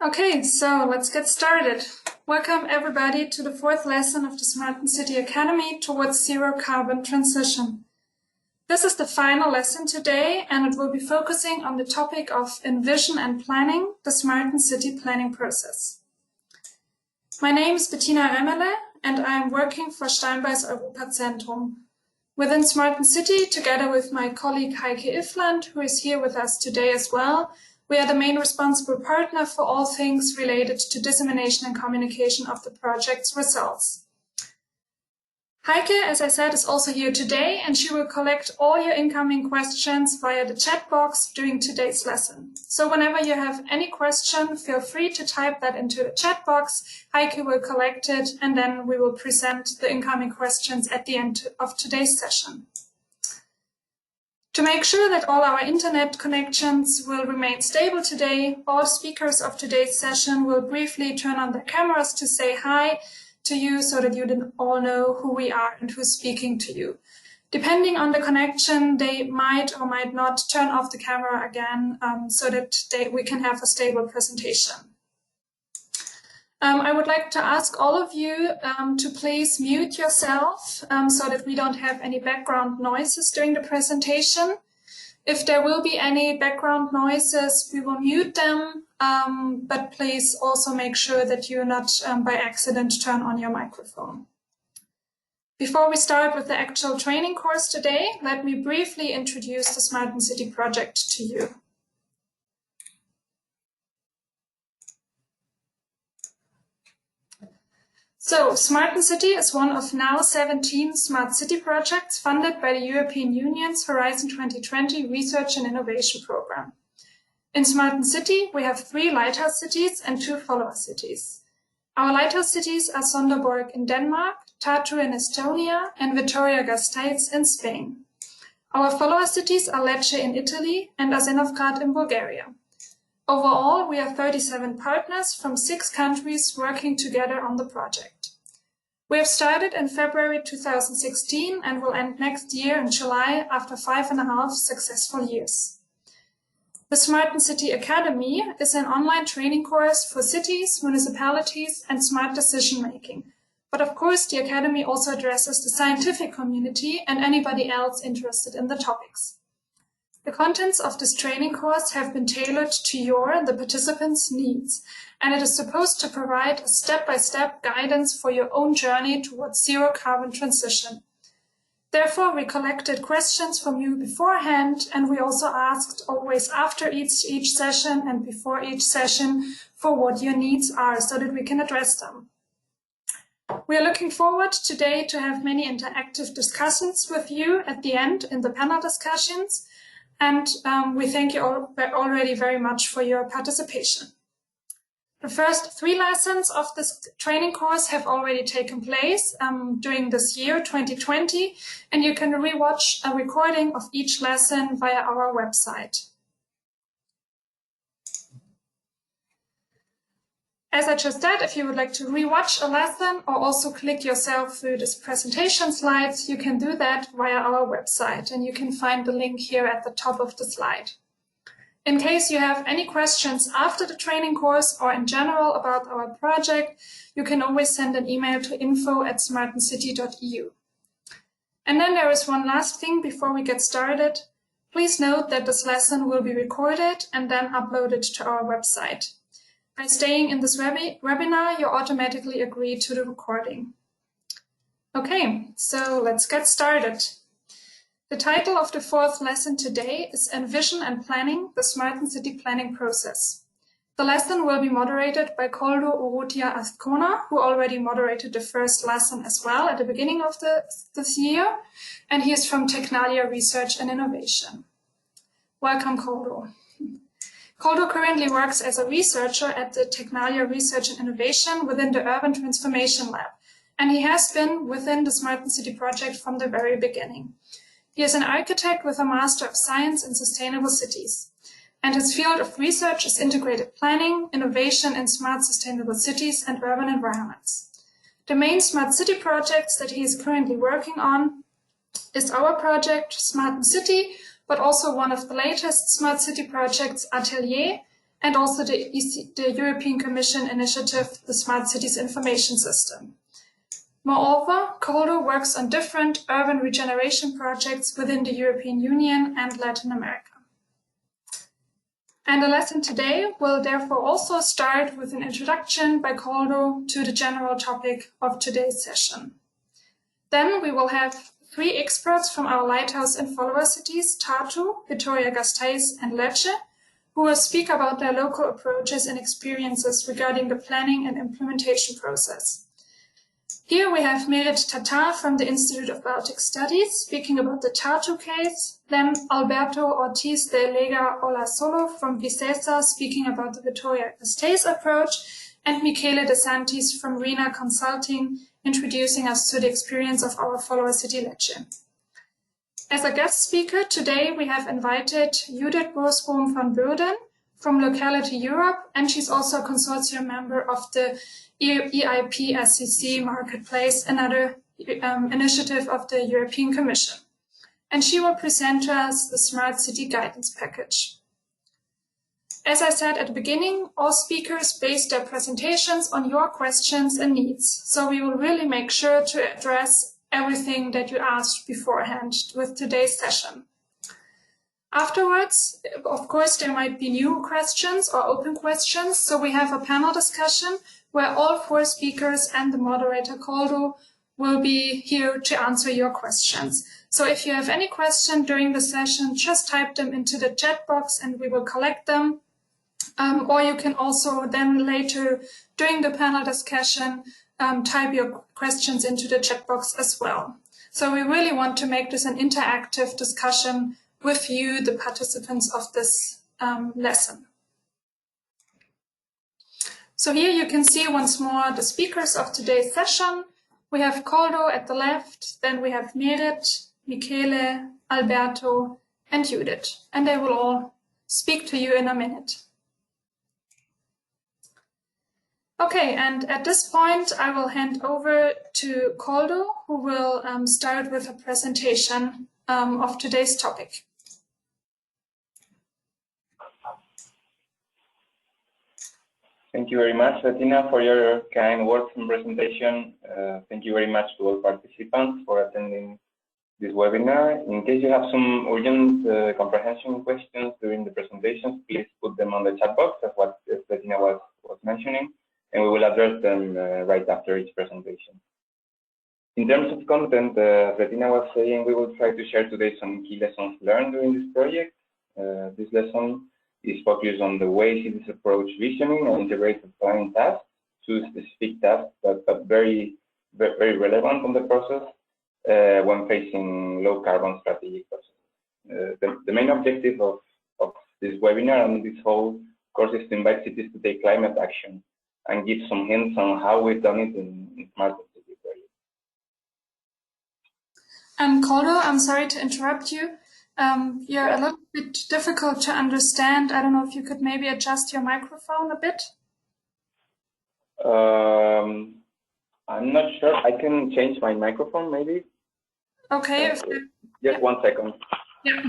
Okay, so let's get started. Welcome everybody to the fourth lesson of the SmartEnCity Academy towards zero carbon transition. This is the final lesson today, and it will be focusing on the topic of Envision and planning, the SmartEnCity planning process. My name is Bettina Remmele, and I am working for Steinbeis Europazentrum. Within SmartEnCity, together with my colleague Heike Ifland, who is here with us today as well, we are the main responsible partner for all things related to dissemination and communication of the project's results. Heike, as I said, is also here today, and she will collect all your incoming questions via the chat box during today's lesson. So whenever you have any question, feel free to type that into the chat box. Heike will collect it, and then we will present the incoming questions at the end of today's session. To make sure that all our internet connections will remain stable today, all speakers of today's session will briefly turn on their cameras to say hi to you so that you all know who we are and who's speaking to you. Depending on the connection, they might or might not turn off the camera again so that we can have a stable presentation. I would like to ask all of you to please mute yourself so that we don't have any background noises during the presentation. If there will be any background noises, we will mute them, but please also make sure that you not by accident turn on your microphone. Before we start with the actual training course today, let me briefly introduce the SmartEnCity project to you. So, SmartEnCity is one of now 17 smart city projects funded by the European Union's Horizon 2020 Research and Innovation Programme. In SmartEnCity, we have 3 lighthouse cities and 2 follower cities. Our lighthouse cities are Sonderborg in Denmark, Tartu in Estonia, and Vitoria-Gasteiz in Spain. Our follower cities are Lecce in Italy and Asenovgrad in Bulgaria. Overall, we have 37 partners from 6 countries working together on the project. We have started in February 2016 and will end next year in July after 5.5 successful years. The SmartEnCity Academy is an online training course for cities, municipalities, and smart decision-making. But of course, the Academy also addresses the scientific community and anybody else interested in the topics. The contents of this training course have been tailored to the participants' needs, and it is supposed to provide a step-by-step guidance for your own journey towards zero carbon transition. Therefore, we collected questions from you beforehand, and we also asked always after each session and before each session for what your needs are so that we can address them. We are looking forward today to have many interactive discussions with you at the end in the panel discussions. And we thank you all already very much for your participation. The first 3 lessons of this training course have already taken place during this year, 2020, and you can rewatch a recording of each lesson via our website. As I just said, if you would like to rewatch a lesson or also click yourself through this presentation slides, you can do that via our website, and you can find the link here at the top of the slide. In case you have any questions after the training course or in general about our project, you can always send an email to info@smartencity.eu. And then there is one last thing before we get started. Please note that this lesson will be recorded and then uploaded to our website. By staying in this webinar, you automatically agree to the recording. Okay, so let's get started. The title of the 4th lesson today is Envision and Planning, the SmartEnCity planning process. The lesson will be moderated by Koldo Orotia Azcona, who already moderated the first lesson as well at the beginning of this year, and he is from Technalia Research and Innovation. Welcome, Koldo. Koldo currently works as a researcher at the Technalia Research and Innovation within the Urban Transformation Lab, and he has been within the SmartEnCity project from the very beginning. He is an architect with a Master of Science in Sustainable Cities, and his field of research is integrated planning, innovation in smart sustainable cities and urban environments. The main smart city projects that he is currently working on is our project, SmartEnCity, but also one of the latest smart city projects, Atelier, and also the European Commission initiative, the Smart Cities Information System. Moreover, Coldo works on different urban regeneration projects within the European Union and Latin America. And the lesson today will therefore also start with an introduction by Coldo to the general topic of today's session. Then we will have 3 experts from our lighthouse and follower cities, Tartu, Vitoria-Gasteiz, and Lecce, who will speak about their local approaches and experiences regarding the planning and implementation process. Here we have Merit Tatar from the Institute of Baltic Studies speaking about the Tartu case, then Alberto Ortiz de Lega Olasolo from Vicesa speaking about the Vitoria-Gasteiz approach, and Michele De Santis from RENA Consulting introducing us to the experience of our follower city Lecce. As a guest speaker today we have invited Judith Borsboom van Burden from Locality Europe, and she's also a consortium member of the EIP SCC Marketplace, another initiative of the European Commission. And she will present to us the Smart City Guidance Package. As I said at the beginning, all speakers base their presentations on your questions and needs, so we will really make sure to address everything that you asked beforehand with today's session. Afterwards, of course, there might be new questions or open questions, so we have a panel discussion where all 4 speakers and the moderator Coldo will be here to answer your questions. So if you have any question during the session, just type them into the chat box and we will collect them. Or you can also then later during the panel discussion type your questions into the chat box as well. So we really want to make this an interactive discussion with you, the participants of this lesson. So here you can see once more the speakers of today's session. We have Coldo at the left, then we have Merit, Michele, Alberto, and Judith, and they will all speak to you in a minute. Okay, and at this point I will hand over to Coldo, who will start with a presentation of today's topic. Thank you very much, Bettina, for your kind words and presentation. Thank you very much to all participants for attending this webinar. In case you have some urgent comprehension questions during the presentations, please put them on the chat box, as what Bettina was mentioning, and we will address them right after each presentation. In terms of content, Bettina was saying we will try to share today some key lessons learned during this project. This lesson is focused on the way cities approach visioning and integrated planning tasks, 2 specific tasks, but very relevant on the process when facing low carbon strategic processes. The main objective of this webinar and this whole course is to invite cities to take climate action and give some hints on how we've done it in SmartEnCity project. Coldo, I'm sorry to interrupt you. You're a little bit difficult to understand. I don't know if you could maybe adjust your microphone a bit. I'm not sure. I can change my microphone maybe. Okay. Just 1 second. Yeah.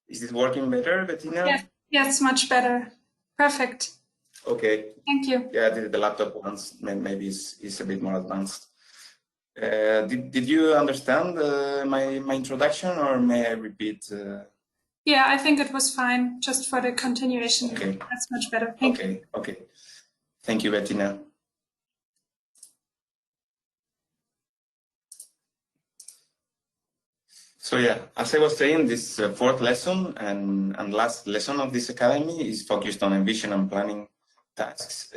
Is this working better, Bettina? Yes, much better. Perfect. Okay. Thank you. Yeah, the laptop ones maybe is a bit more advanced. Did you understand my introduction, or may I repeat? Yeah, I think it was fine, just for the continuation. Okay. That's much better. Thank you. Okay. Thank you, Bettina. So yeah, as I was saying, this 4th lesson and last lesson of this academy is focused on Envision and planning tasks,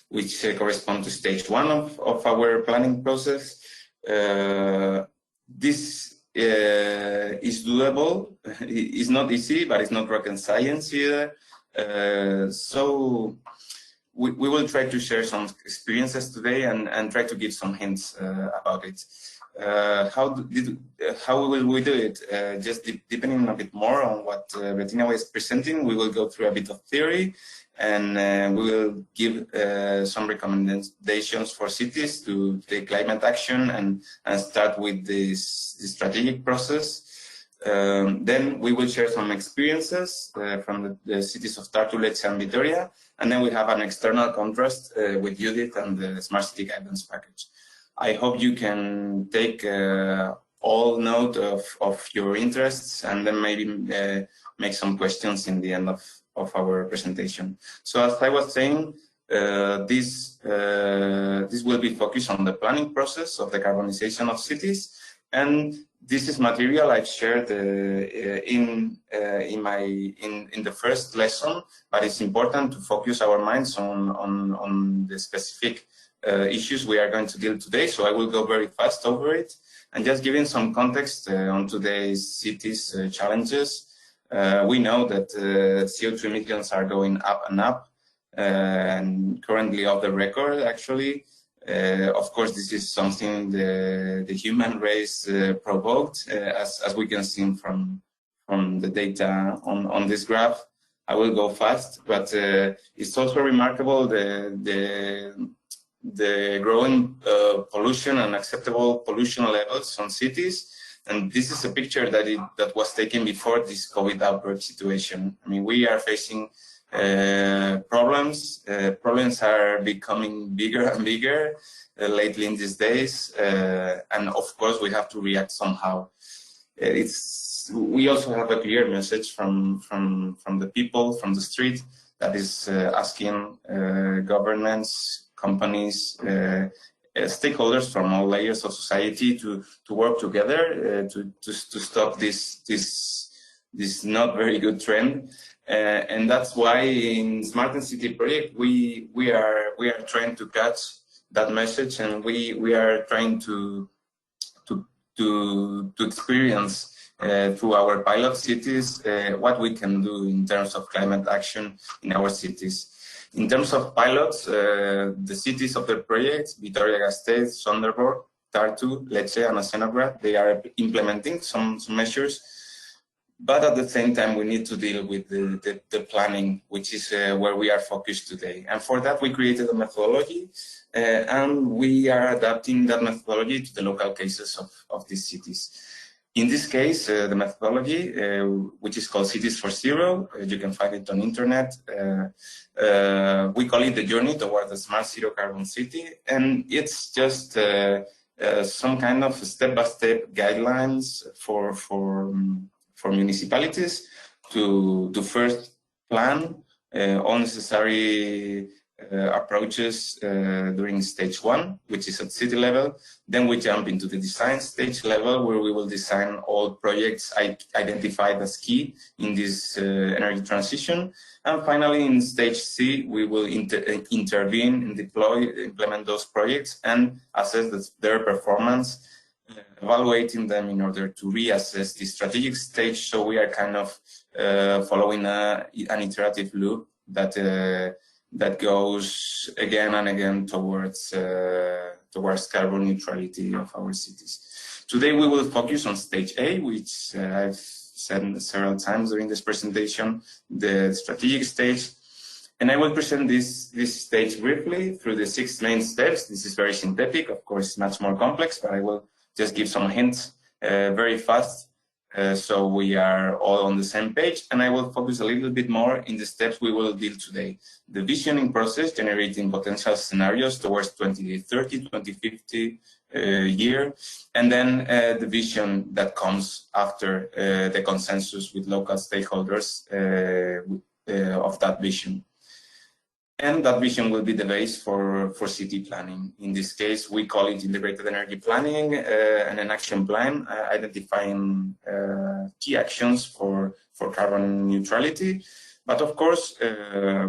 which correspond to stage 1 of our planning process. This is doable. It's not easy, but it's not rocket science either. So we will try to share some experiences today and try to give some hints about it. How will we do it? Just depending a bit more on what Bettina was presenting, we will go through a bit of theory, and we will give some recommendations for cities to take climate action and start with this strategic process. Then we will share some experiences from the cities of Tartu, Lecce, and Vitoria, and then we have an external contrast with Judith and the Smart City Guidance Package. I hope you can take all note of your interests, and then maybe make some questions in the end of our presentation. So as I was saying, this will be focused on the planning process of the carbonization of cities, and this is material I've shared in the first lesson, but it's important to focus our minds on the specific issues we are going to deal today. So I will go very fast over it, and just giving some context on today's cities' challenges. We know that CO2 emissions are going up and up, and currently off the record, actually. Of course, this is something the human race provoked, as we can see from the data on this graph. I will go fast, but it's also remarkable the growing pollution and acceptable pollution levels on cities. And this is a picture that was taken before this COVID outbreak situation. I mean, we are facing problems. Problems are becoming bigger and bigger lately in these days, and of course we have to react somehow. We also have a clear message from the people, from the street, that is asking governments, companies, stakeholders from all layers of society to work together to stop this not very good trend. And that's why in SmartEnCity project we are trying to catch that message, and we are trying to experience through our pilot cities what we can do in terms of climate action in our cities. In terms of pilots, the cities of the project, Vitoria-Gasteiz, Sonderborg, Tartu, Lecce, and Asenograd, they are implementing some measures. But at the same time, we need to deal with the planning, which is where we are focused today. And for that, we created a methodology, and we are adapting that methodology to the local cases of these cities. In this case, the methodology, which is called Cities for Zero, you can find it on internet. We call it the journey toward a smart zero carbon city, and it's just some kind of step-by-step guidelines for municipalities to first plan all necessary approaches during stage 1, which is at city level. Then we jump into the design stage level, where we will design all projects identified as key in this energy transition. And finally, in stage C, we will intervene and implement those projects and assess their performance, evaluating them in order to reassess the strategic stage. So we are kind of following an iterative loop that goes again and again towards carbon neutrality of our cities. Today we will focus on stage A, which I've said several times during this presentation, the strategic stage. And I will present this stage briefly through the 6 main steps. This is very synthetic, of course, much more complex, but I will just give some hints very fast. So we are all on the same page, and I will focus a little bit more in the steps we will deal today. The visioning process, generating potential scenarios towards 2030, 2050 year, and then the vision that comes after the consensus with local stakeholders of that vision. And that vision will be the base for city planning. In this case, we call it integrated energy planning and an action plan identifying key actions for carbon neutrality. But of course,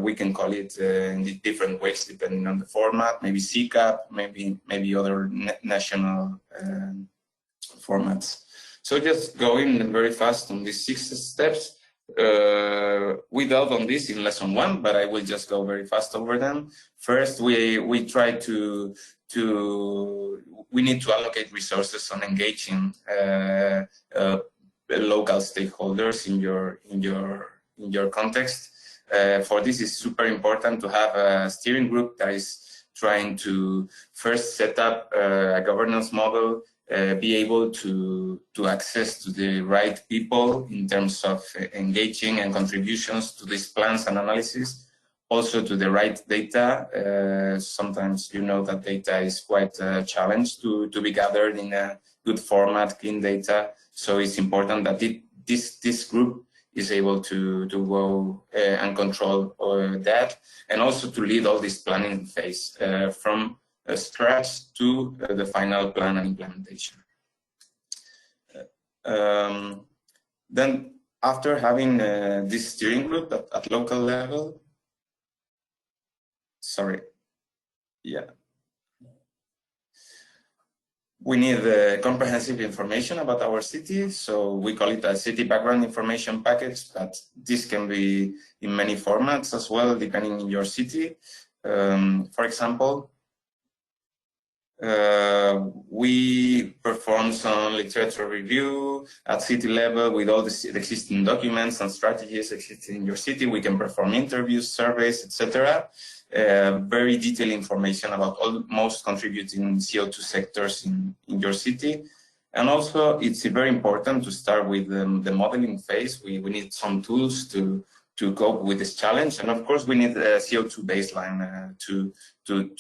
we can call it in different ways depending on the format, maybe CCAP, maybe other national formats. So just going very fast on these 6 steps. We delve on this in lesson 1, but I will just go very fast over them. First, we try we need to allocate resources on engaging local stakeholders in your context. For this, it's super important to have a steering group that is trying to first set up a governance model, be able to access to the right people in terms of engaging and contributions to these plans and analysis, also to the right data. Sometimes you know that data is quite a challenge to be gathered in a good format, clean data. So it's important that this group is able to go and control that, and also to lead all this planning phase from scratch to the final plan and implementation. Then after having this steering group at local level, we need comprehensive information about our city, so we call it a city background information package, but this can be in many formats as well, depending on your city. For example, we perform some literature review at city level with all the existing documents and strategies existing in your city. We can perform interviews, surveys, etc. Very detailed information about all most contributing CO2 sectors in your city. And also, it's very important to start with the modeling phase. We need some tools to cope with this challenge, and of course we need a CO2 baseline to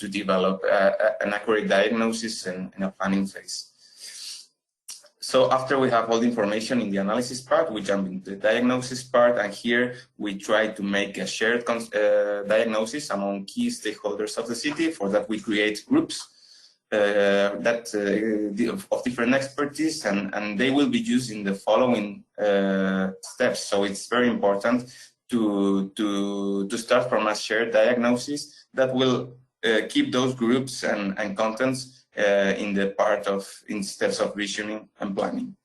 develop an accurate diagnosis and a planning phase. So after we have all the information in the analysis part, we jump into the diagnosis part, and here we try to make a shared diagnosis among key stakeholders of the city. For that, we create groups of different expertise, and they will be used in the following steps. So it's very important to start from a shared diagnosis that will keep those groups and contents in steps of visioning and planning.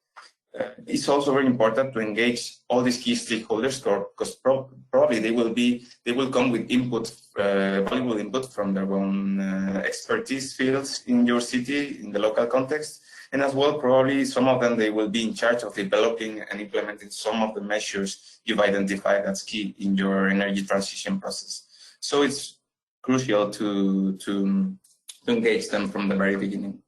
It's also very important to engage all these key stakeholders, because probably they will come with input, valuable input from their own expertise fields in your city, in the local context, and as well probably some of them they will be in charge of developing and implementing some of the measures you've identified as key in your energy transition process. So it's crucial to engage them from the very beginning.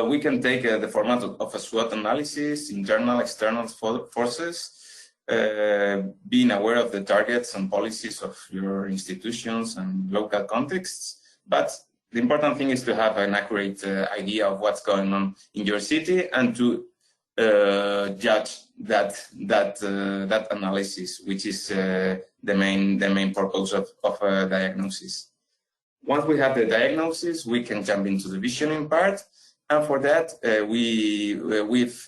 We can take the format of a SWOT analysis, internal, external forces, being aware of the targets and policies of your institutions and local contexts. But the important thing is to have an accurate idea of what's going on in your city, and to judge that analysis, which is the main purpose of a diagnosis. Once we have the diagnosis, we can jump into the visioning part. And for that, we've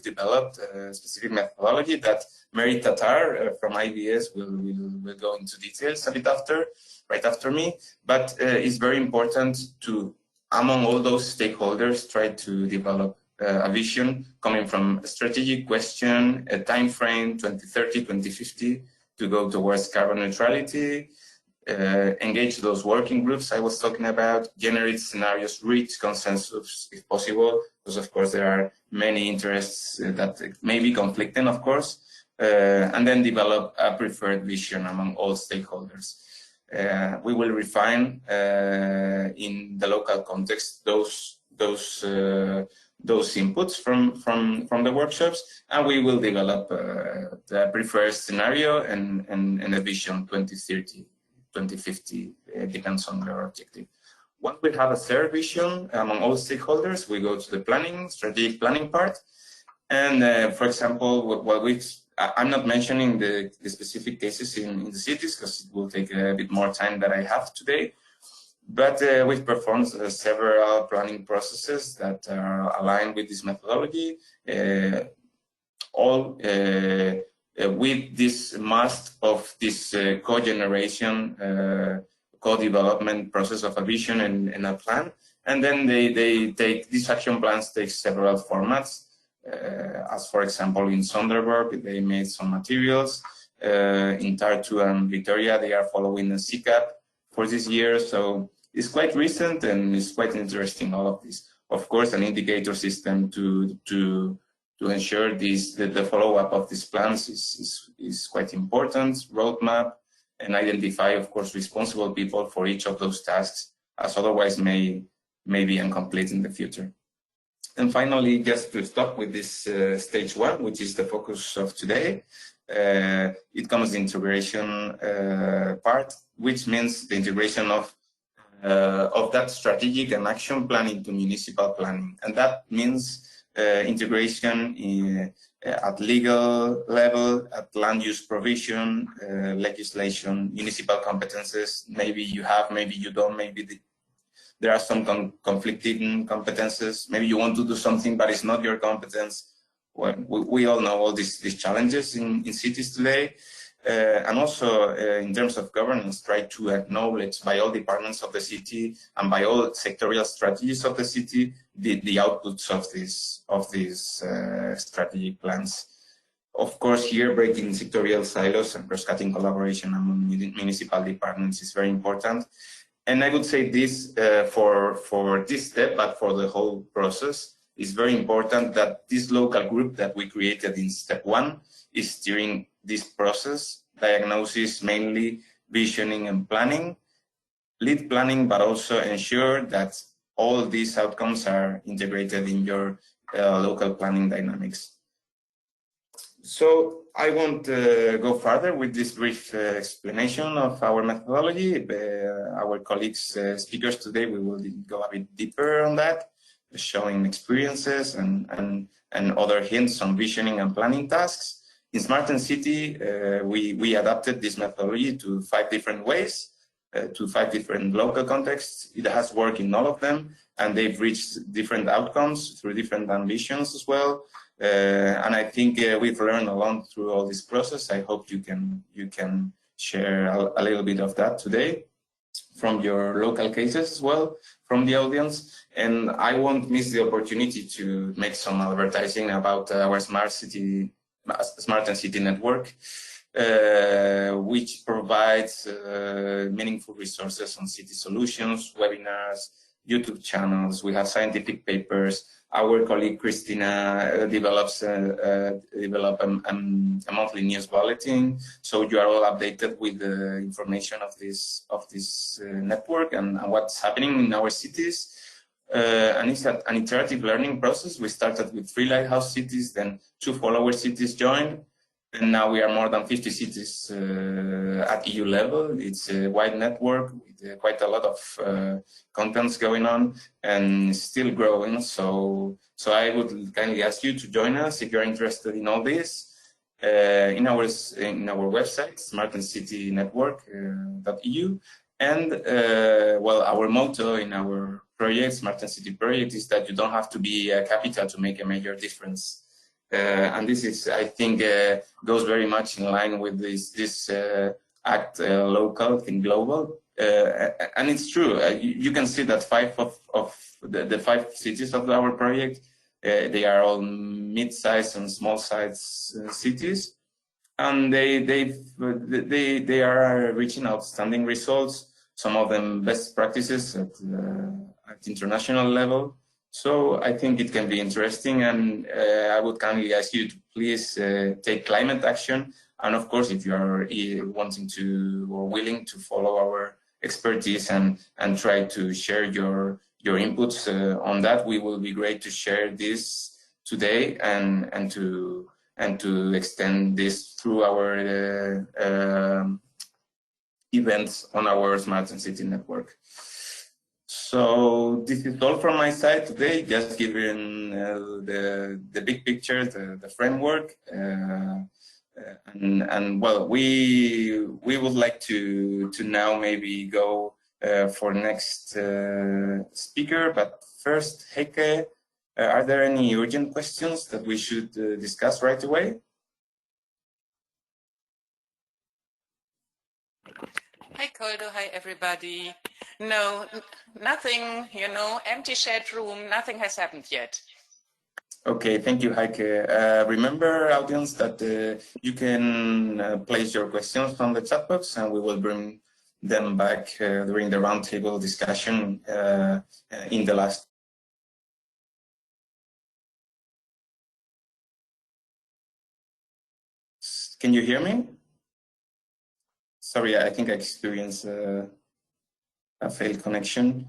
developed a specific methodology that Mary Tatar from IBS will go into details a bit right after me. But it's very important to, among all those stakeholders, try to develop a vision coming from a strategic question, a time frame, 2030, 2050, to go towards carbon neutrality. Engage those working groups I was talking about, generate scenarios, reach consensus if possible, because of course there are many interests that may be conflicting, of course, and then develop a preferred vision among all stakeholders. We will refine in the local context those inputs from the workshops, and we will develop the preferred scenario and a vision 2030. 2050, depends on their objective. Once we have a third vision among all stakeholders, we go to the strategic planning part. And for example, I'm not mentioning the specific cases in the cities, because it will take a bit more time than I have today. But we've performed several planning processes that are aligned with this methodology, with this must of this co-generation, co-development process of a vision and a plan. And then these action plans take several formats. as for example in Sonderburg, they made some materials. In Tartu and Vitoria, they are following a CCAP for this year. So it's quite recent and it's quite interesting, all of this. Of course, an indicator system to ensure this, the follow-up of these plans is quite important. Roadmap, and identify, of course, responsible people for each of those tasks, as otherwise may be incomplete in the future. And finally, just to stop with this stage one, which is the focus of today, it comes the integration part, which means the integration of that strategic and action plan into municipal planning. And that means integration at legal level, at land use provision, legislation, municipal competences. Maybe you have, maybe you don't, maybe there are some conflicting competences. Maybe you want to do something, but it's not your competence. Well, we all know all these challenges in cities today. And also in terms of governance, try to acknowledge by all departments of the city and by all sectorial strategies of the city the outputs of these strategic plans. Of course, here breaking sectorial silos and cross-cutting collaboration among municipal departments is very important. And I would say this for this step, but for the whole process, it's very important that this local group that we created in step one is steering this process. Diagnosis, mainly visioning and planning, lead planning, but also ensure that all these outcomes are integrated in your local planning dynamics. So I won't go further with this brief explanation of our methodology. Our colleagues, speakers today, we will go a bit deeper on that, showing experiences and other hints on visioning and planning tasks. In SmartEnCity, we adapted this methodology to 5 different ways, to 5 different local contexts. It has worked in all of them, and they've reached different outcomes through different ambitions as well. And I think we've learned a lot through all this process. I hope you can share a little bit of that today from your local cases as well, from the audience. And I won't miss the opportunity to make some advertising about our SmartEnCity network, which provides meaningful resources on city solutions, webinars, YouTube channels. We have scientific papers. Our colleague Christina develops a monthly news bulletin, so you are all updated with the information of this network and what's happening in our cities. And it's an iterative learning process. We started with 3 lighthouse cities, then 2 follower cities joined, and now we are more than 50 cities at EU level. It's a wide network with quite a lot of contents going on and still growing. So I would kindly ask you to join us if you're interested in all this. In our website, SmartEnCityNetwork.eu, and well, our motto in our project, SmartEnCity project, is that you don't have to be a capital to make a major difference. And this is, I think, goes very much in line with this act local, think global. And it's true. You can see that 5 of the 5 cities of our project, they are all mid-sized and small-sized cities, and they are reaching outstanding results. Some of them best practices at international level. So I think it can be interesting, and I would kindly ask you to please take climate action. And of course, if you are wanting to or willing to follow our expertise and try to share your inputs on that, we will be great to share this today and to extend this through our events on our SmartEnCity network. So this is all from my side today, just giving the big picture, the framework, and well, we would like to now maybe go for next speaker, but first, Heike, are there any urgent questions that we should discuss right away? Hi, Koldo. Hi, everybody. No, nothing, empty chat room, nothing has happened yet. Okay, thank you, Heike. Remember, audience, that you can place your questions on the chat box, and we will bring them back during the roundtable discussion in the last. Can you hear me? Sorry, I think I experienced a failed connection.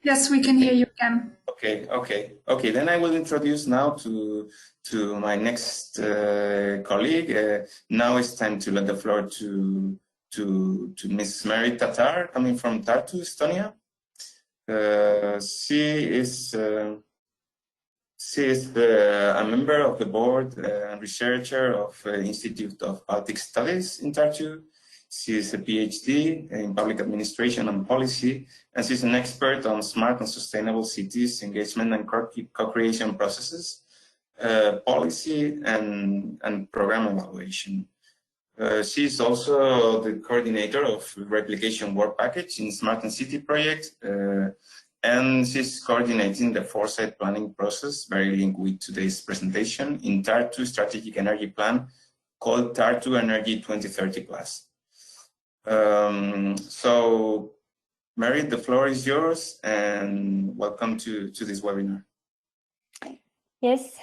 Yes, we can hear you again. Okay. Then I will introduce now to my next colleague. Now it's time to let the floor to Ms. Mary Tatar, coming from Tartu, Estonia. She is a member of the board and researcher of Institute of Baltic Studies in Tartu. She is a PhD in public administration and policy, and she's an expert on smart and sustainable cities, engagement and co-creation processes, policy and program evaluation. She's also the coordinator of replication work package in SmartEnCity project, and she's coordinating the foresight planning process, very linked with today's presentation, in Tartu Strategic Energy Plan called Tartu Energy 2030 Plus. So, Mary, the floor is yours, and welcome to this webinar. Yes,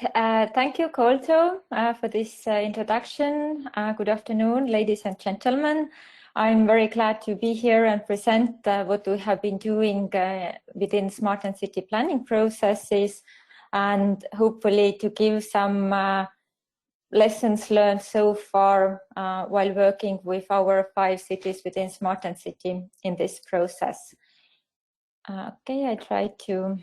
thank you, Colto, for this introduction. Good afternoon, ladies and gentlemen. I'm very glad to be here and present what we have been doing within SmartEnCity planning processes, and hopefully to give some lessons learned so far while working with our 5 cities within SmartEnCity in this process. Okay, I try to.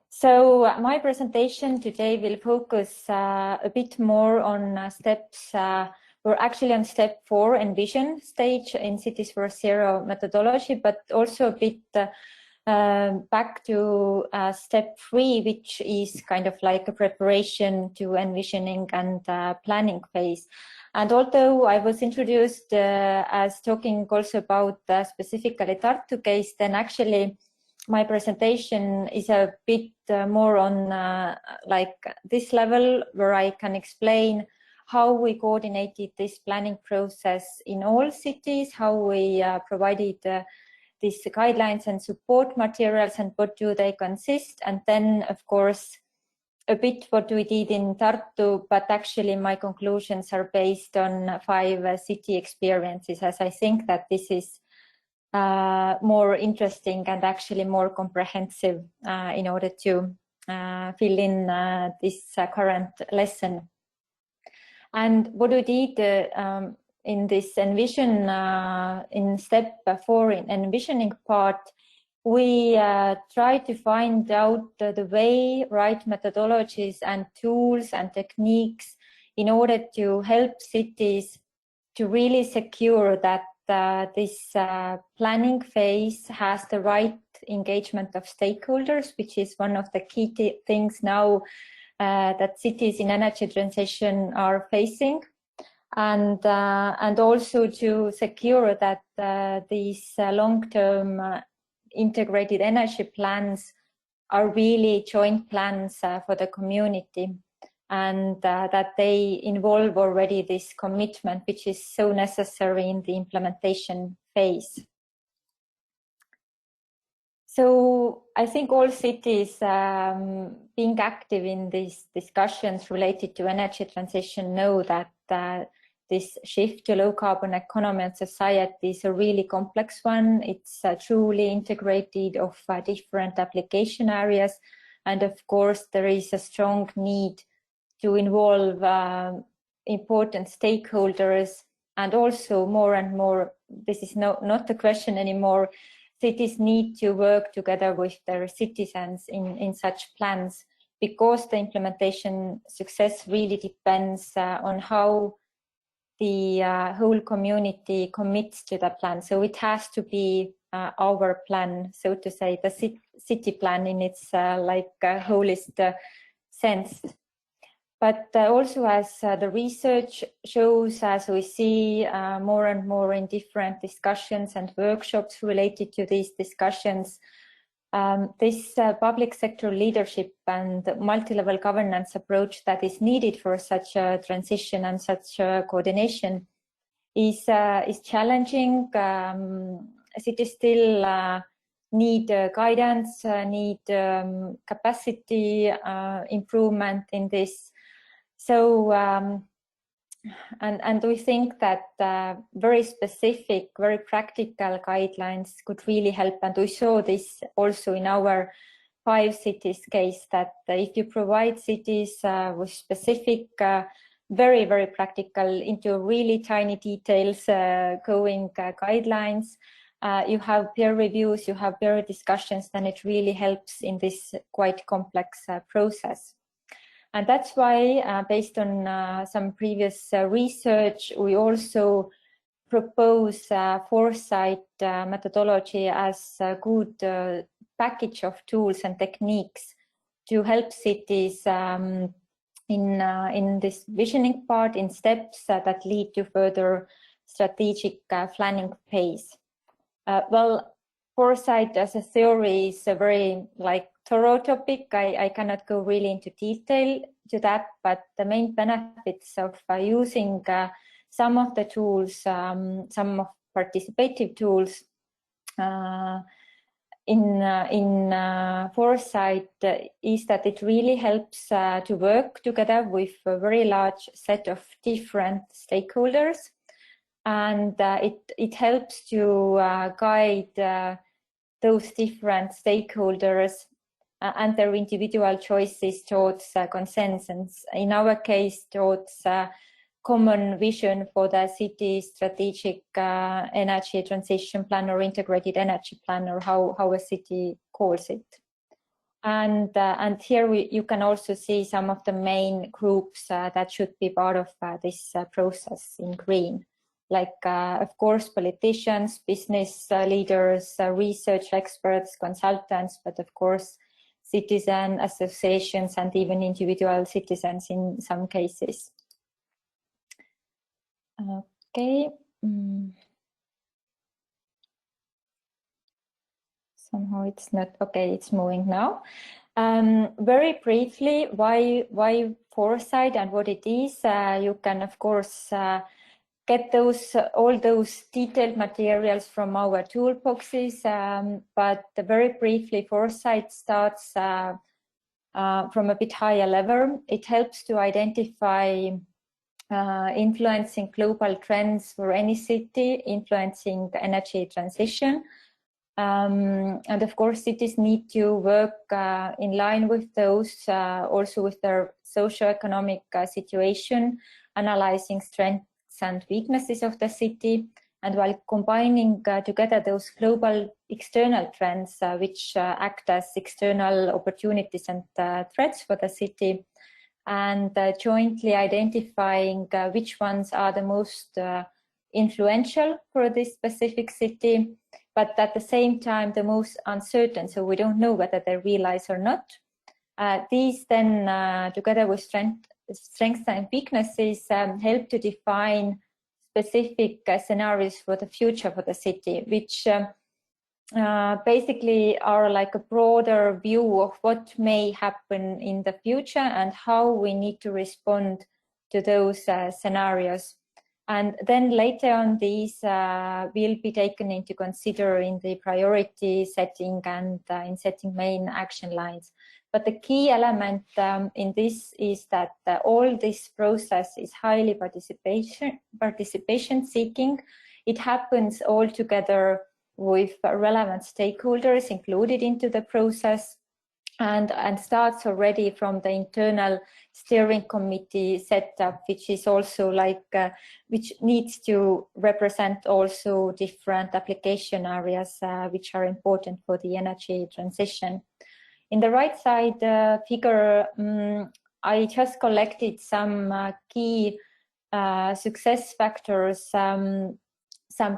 So my presentation today will focus a bit more on steps. We're actually on step 4, Envision stage in Cities for Zero methodology, but also a bit back to step 3, which is kind of like a preparation to envisioning and planning phase. And although I was introduced as talking also about specifically Tartu case, then actually my presentation is a bit more on like this level, where I can explain how we coordinated this planning process in all cities, how we provided these guidelines and support materials, and what do they consist, and then of course a bit what we did in Tartu, but actually my conclusions are based on 5 city experiences, as I think that this is more interesting and actually more comprehensive in order to fill in this current lesson. And what we did in this Envision, in step 4 in envisioning part, we try to find out the way, right methodologies and tools and techniques in order to help cities to really secure that this planning phase has the right engagement of stakeholders, which is one of the key things now that cities in energy transition are facing, and also to secure that these long-term integrated energy plans are really joint plans for the community, and that they involve already this commitment, which is so necessary in the implementation phase. So I think all cities being active in these discussions related to energy transition know that this shift to low carbon economy and society is a really complex one. It's truly integrated of different application areas. And of course, there is a strong need to involve important stakeholders, and also more and more, this is not the question anymore, cities need to work together with their citizens in such plans, because the implementation success really depends on how the whole community commits to the plan. So it has to be our plan, so to say, the city plan in its wholest sense. But also, as the research shows, as we see more and more in different discussions and workshops related to these discussions, This public sector leadership and multi-level governance approach that is needed for such a transition and such coordination is challenging. Cities still need guidance, need capacity improvement in this. So, and we think that very specific, very practical guidelines could really help. And we saw this also in our 5 cities case, that if you provide cities with specific, very, very practical, into really tiny details going guidelines, you have peer reviews, you have peer discussions, then it really helps in this quite complex process. And that's why, based on some previous research, we also propose foresight methodology as a good package of tools and techniques to help cities in this visioning part, in steps that lead to further strategic planning phase. Well, foresight as a theory is a very thorough topic. I cannot go really into detail to that, but the main benefits of using some of the tools, some of participative tools in foresight is that it really helps to work together with a very large set of different stakeholders. And it helps to guide those different stakeholders and their individual choices towards consensus. In our case, towards common vision for the city strategic energy transition plan, or integrated energy plan, or how a city calls it. And here you can also see some of the main groups that should be part of this process in green. Of course, politicians, business leaders, research experts, consultants, but of course, citizen associations and even individual citizens in some cases. Okay. Somehow it's not okay. It's moving now. Very briefly, why foresight and what it is? You can of course get all those detailed materials from our toolboxes, but very briefly, foresight starts from a bit higher level. It helps to identify influencing global trends for any city, influencing the energy transition. And of course, cities need to work in line with those, also with their socio-economic situation, analyzing strengths and weaknesses of the city, and while combining together those global external trends which act as external opportunities and threats for the city, and jointly identifying which ones are the most influential for this specific city, but at the same time the most uncertain, so we don't know whether they realize or not. These then, together with strengths and weaknesses, help to define specific scenarios for the future for the city, which basically are like a broader view of what may happen in the future and how we need to respond to those scenarios. And then later on, these will be taken into consider in the priority setting and in setting main action lines. But the key element in this is that all this process is highly participation seeking. It happens all together with relevant stakeholders included into the process, and starts already from the internal steering committee setup, which is also which needs to represent also different application areas which are important for the energy transition. In the right side figure, I just collected some key success factors, some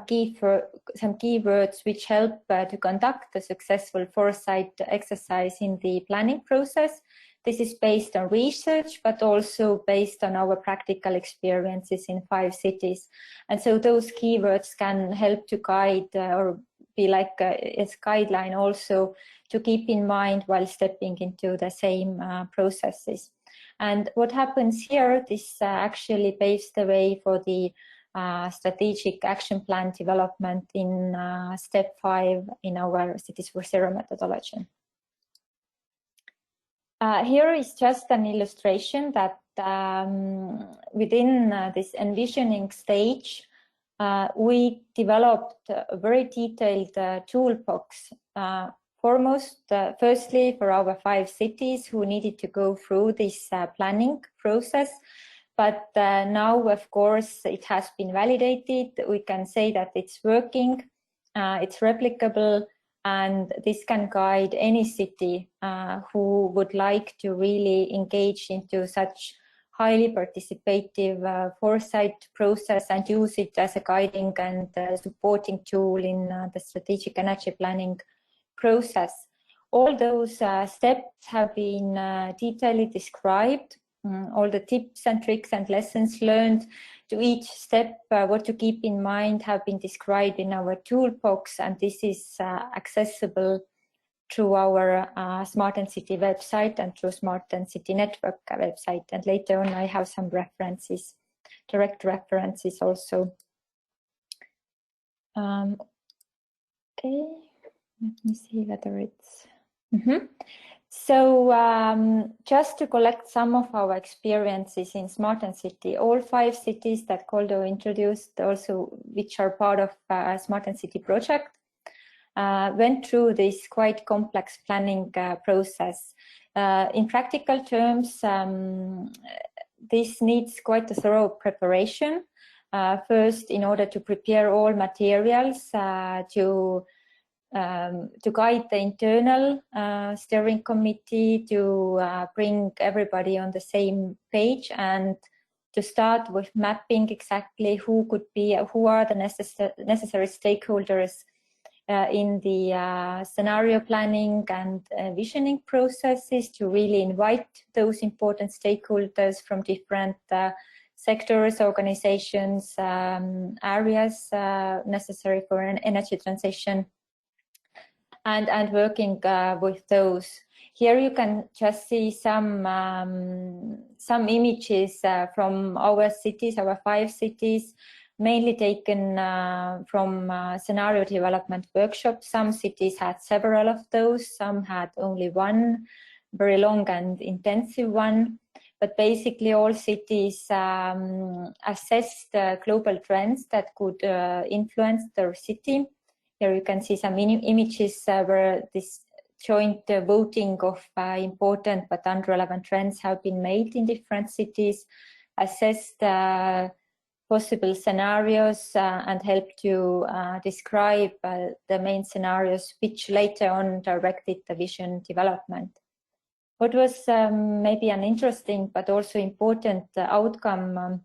keywords which help to conduct the successful foresight exercise in the planning process. This is based on research, but also based on our practical experiences in 5 cities. And so those keywords can help to guide or be like a guideline also to keep in mind while stepping into the same processes. And what happens here, this actually paves the way for the strategic action plan development in step 5 in our Cities for Zero methodology. Here is just an illustration that within this envisioning stage, we developed a very detailed toolbox. Firstly, for our 5 cities who needed to go through this planning process. But now, of course, it has been validated. We can say that it's working, it's replicable, and this can guide any city who would like to really engage into such highly participative foresight process and use it as a guiding and supporting tool in the strategic energy planning process. All those steps have been detailedly described. All the tips and tricks and lessons learned to each step, what to keep in mind, have been described in our toolbox, and this is accessible through our SmartEnCity website and through SmartEnCity network website. And later on, I have some references, direct references also. Okay, let me see whether it's. So just to collect some of our experiences in SmartEnCity, all 5 cities that Koldo introduced, also which are part of SmartEnCity project, went through this quite complex planning process. In practical terms, this needs quite a thorough preparation. First, in order to prepare all materials to guide the internal steering committee, to bring everybody on the same page, and to start with mapping exactly who are the necessary stakeholders in the scenario planning and visioning processes, to really invite those important stakeholders from different sectors, organizations, areas necessary for an energy transition. And working with those. Here you can just see some images from our cities, our 5 cities, mainly taken from scenario development workshops. Some cities had several of those, some had only one, very long and intensive one. But basically all cities assessed global trends that could influence their city. Here you can see some images where this joint voting of important but unrelevant trends have been made in different cities, assessed possible scenarios and helped to describe the main scenarios, which later on directed the vision development. What was maybe an interesting but also important outcome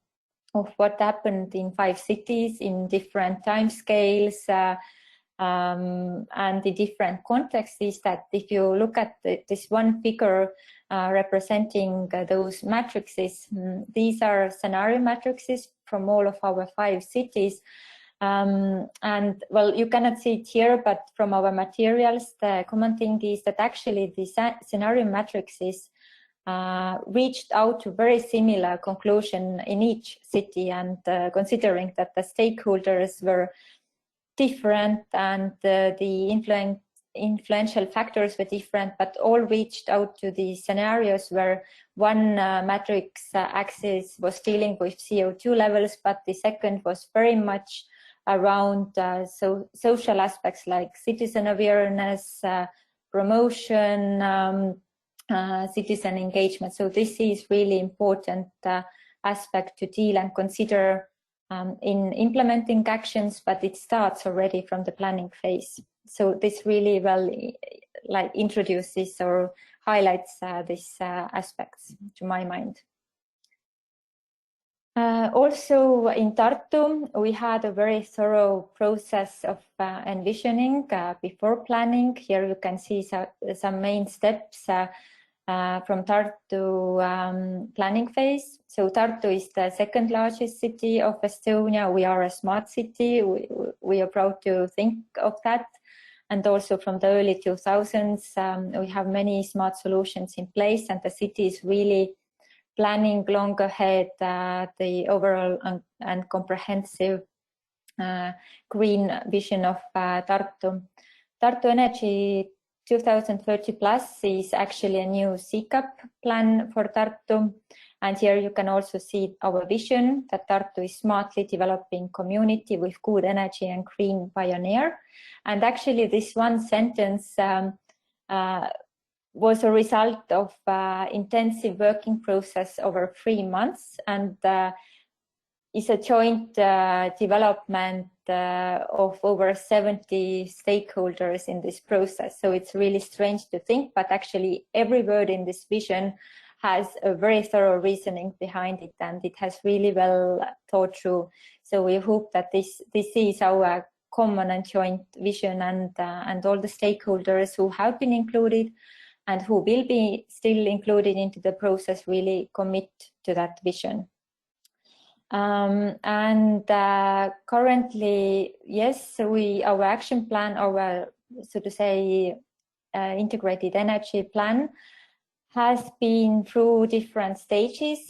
of what happened in 5 cities in different timescales and the different contexts is that if you look at this one figure representing those matrices, these are scenario matrices from all of our 5 cities. And well, you cannot see it here, but from our materials, the common thing is that actually the scenario matrices reached out to very similar conclusion in each city, and considering that the stakeholders were different and the influential factors were different, but all reached out to the scenarios where one matrix axis was dealing with CO2 levels, but the second was very much around social aspects like citizen awareness, promotion, citizen engagement. So this is really important aspect to deal and consider in implementing actions, but it starts already from the planning phase. So this really well introduces or highlights these aspects to my mind. Also in Tartu, we had a very thorough process of envisioning before planning. Here you can see some main steps from Tartu planning phase. So Tartu is the second largest city of Estonia. We are a smart city. we are proud to think of that. And also from the early 2000s, we have many smart solutions in place, and the city is really planning long ahead the overall and comprehensive green vision of Tartu. Tartu Energy 2030 Plus is actually a new CCAP plan for Tartu. And here you can also see our vision that Tartu is smartly developing community with good energy and green pioneer. And actually this one sentence was a result of intensive working process over 3 months, and is a joint development of over 70 stakeholders in this process. So it's really strange to think, but actually every word in this vision has a very thorough reasoning behind it, and it has really well thought through. So we hope that this is our common and joint vision, and all the stakeholders who have been included and who will be still included into the process really commit to that vision. Currently, yes, our action plan, our, so to say, integrated energy plan has been through different stages.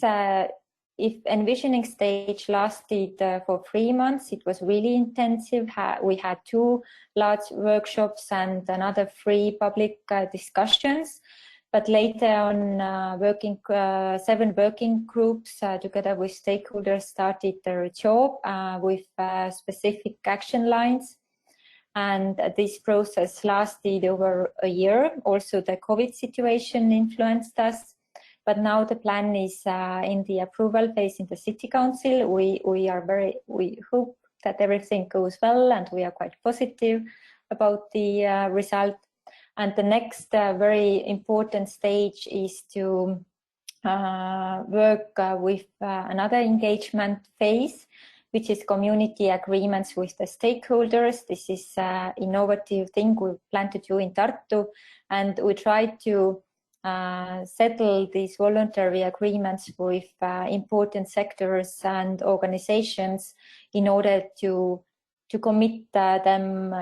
If envisioning stage lasted for 3 months, it was really intensive. We had 2 large workshops and another 3 public discussions. But later on, 7 working groups together with stakeholders started their job with specific action lines. And this process lasted over a year. Also, the COVID situation influenced us. But now the plan is in the approval phase in the City Council. We hope that everything goes well, and we are quite positive about the result. And the next very important stage is to work with another engagement phase, which is community agreements with the stakeholders. This is an innovative thing we plan to do in Tartu, and we try to settle these voluntary agreements with important sectors and organizations in order to commit them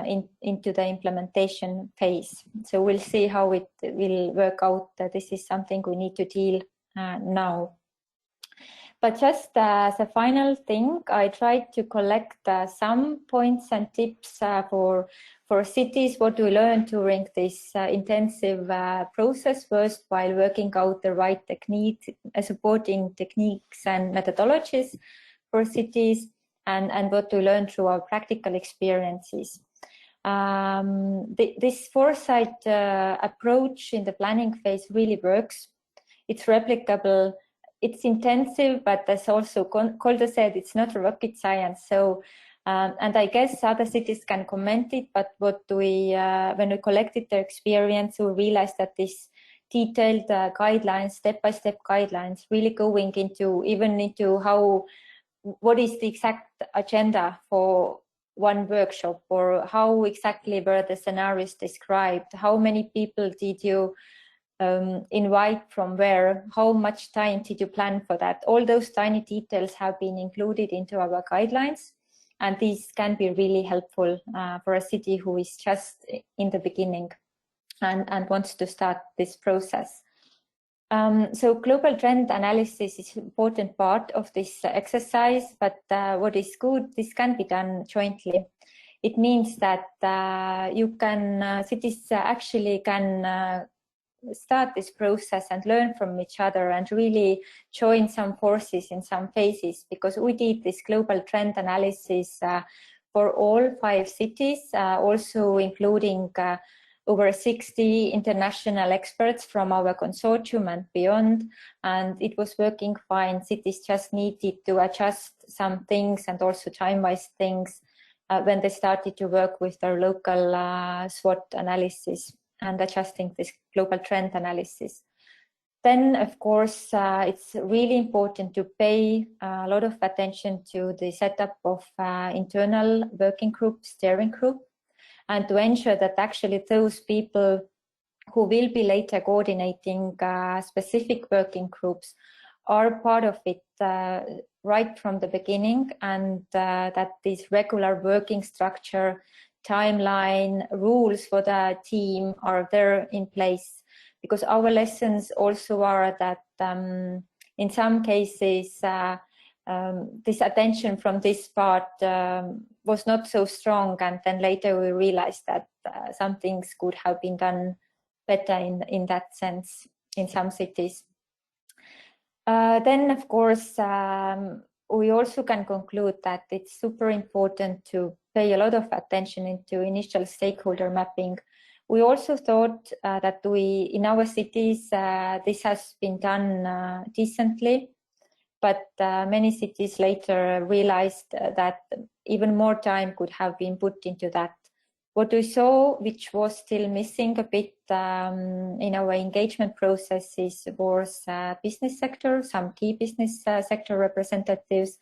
into the implementation phase. So we'll see how it will work out. This is something we need to deal now. But just as a final thing, I tried to collect some points and tips for cities, what we learned during this intensive process, first while working out the right techniques, supporting techniques and methodologies for cities, and what we learned through our practical experiences. This foresight approach in the planning phase really works. It's replicable. It's intensive, but as also Koldo said, it's not rocket science. So, and I guess other cities can comment it, but what when we collected their experience, we realized that this detailed guidelines, step-by-step guidelines, really going into what is the exact agenda for one workshop, or how exactly were the scenarios described, how many people did you invite from where, how much time did you plan for that. All those tiny details have been included into our guidelines, and these can be really helpful for a city who is just in the beginning and wants to start this process. So global trend analysis is an important part of this exercise, but what is good, this can be done jointly. It means that cities actually can start this process and learn from each other and really join some forces in some phases, because we did this global trend analysis for all 5 cities, also including over 60 international experts from our consortium and beyond, and it was working fine. Cities just needed to adjust some things and also time-wise things when they started to work with their local SWOT analysis and adjusting this global trend analysis. Then, of course, it's really important to pay a lot of attention to the setup of internal working group, steering group, and to ensure that actually those people who will be later coordinating specific working groups are part of it right from the beginning, and that this regular working structure, timeline, rules for the team are there in place. Because our lessons also are that in some cases this attention from this part was not so strong, and then later we realized that some things could have been done better in that sense in some cities. Then, of course, we also can conclude that it's super important to pay a lot of attention into initial stakeholder mapping. We also thought that in our cities, this has been done decently, but many cities later realized that even more time could have been put into that. What we saw, which was still missing a bit in our engagement processes, was business sector, some key business sector representatives,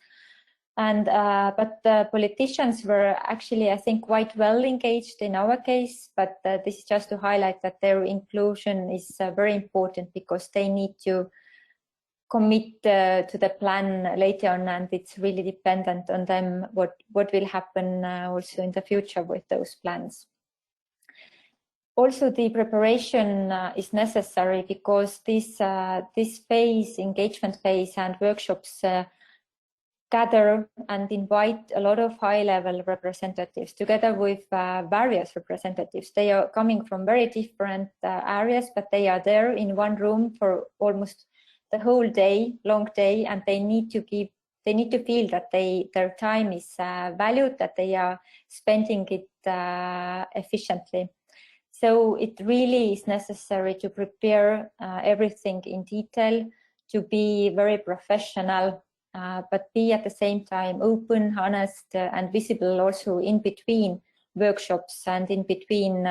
and but the politicians were actually, I think, quite well engaged in our case. But this is just to highlight that their inclusion is very important, because they need to commit to the plan later on, and it's really dependent on them what will happen also in the future with those plans. Also, the preparation is necessary, because this phase, engagement phase and workshops gather and invite a lot of high-level representatives together with various representatives. They are coming from very different areas, but they are there in one room for almost the whole day, long day, and they need to feel that their time is valued, that they are spending it efficiently. So it really is necessary to prepare everything in detail, to be very professional, but be at the same time open, honest, and visible also in between workshops and in between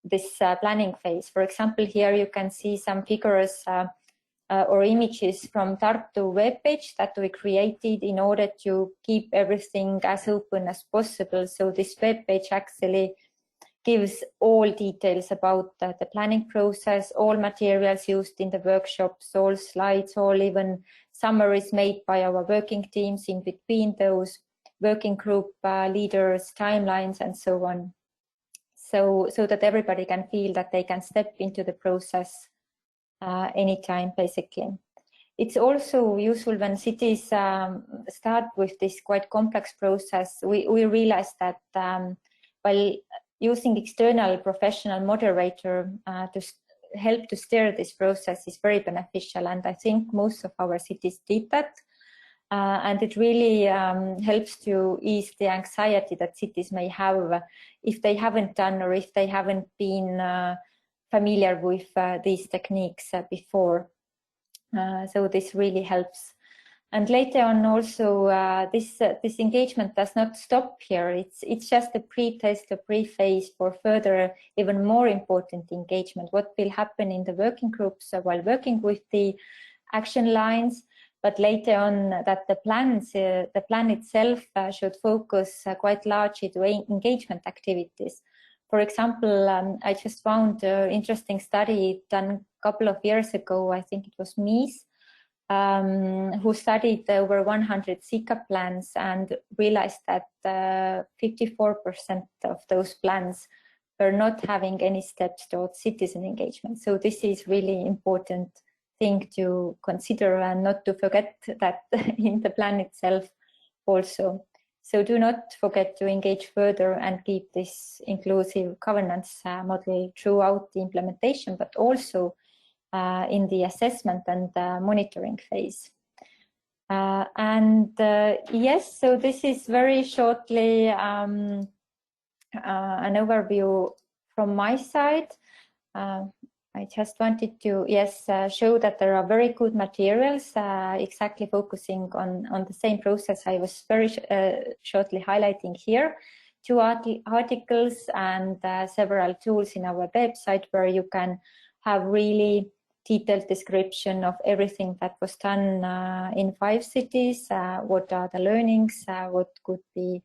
this planning phase. For example, here you can see some figures or images from Tartu webpage that we created in order to keep everything as open as possible. So this webpage actually gives all details about the planning process, all materials used in the workshops, all slides, all even summaries made by our working teams in between those working group leaders, timelines, and so on. So that everybody can feel that they can step into the process anytime, basically. It's also useful when cities start with this quite complex process. We realize that while using external professional moderator to help to steer this process is very beneficial, and I think most of our cities did that. And it really helps to ease the anxiety that cities may have if they haven't done or if they haven't been familiar with these techniques before. So this really helps. And later on also, this engagement does not stop here. It's just a pre-test, a pre-phase for further, even more important engagement. What will happen in the working groups while working with the action lines, but later on that the plan itself should focus quite largely to engagement activities. For example, I just found an interesting study done a couple of years ago. I think it was Mies, who studied over 100 SICA plans and realized that 54% of those plans were not having any steps towards citizen engagement. So this is really important thing to consider and not to forget that in the plan itself also. So do not forget to engage further and keep this inclusive governance model throughout the implementation, but also in the assessment and monitoring phase. Yes, so this is very shortly an overview from my side. I just wanted to, show that there are very good materials exactly focusing on the same process I was very shortly highlighting here. 2 articles and several tools in our website where you can have really detailed description of everything that was done in 5 cities, what are the learnings, what could be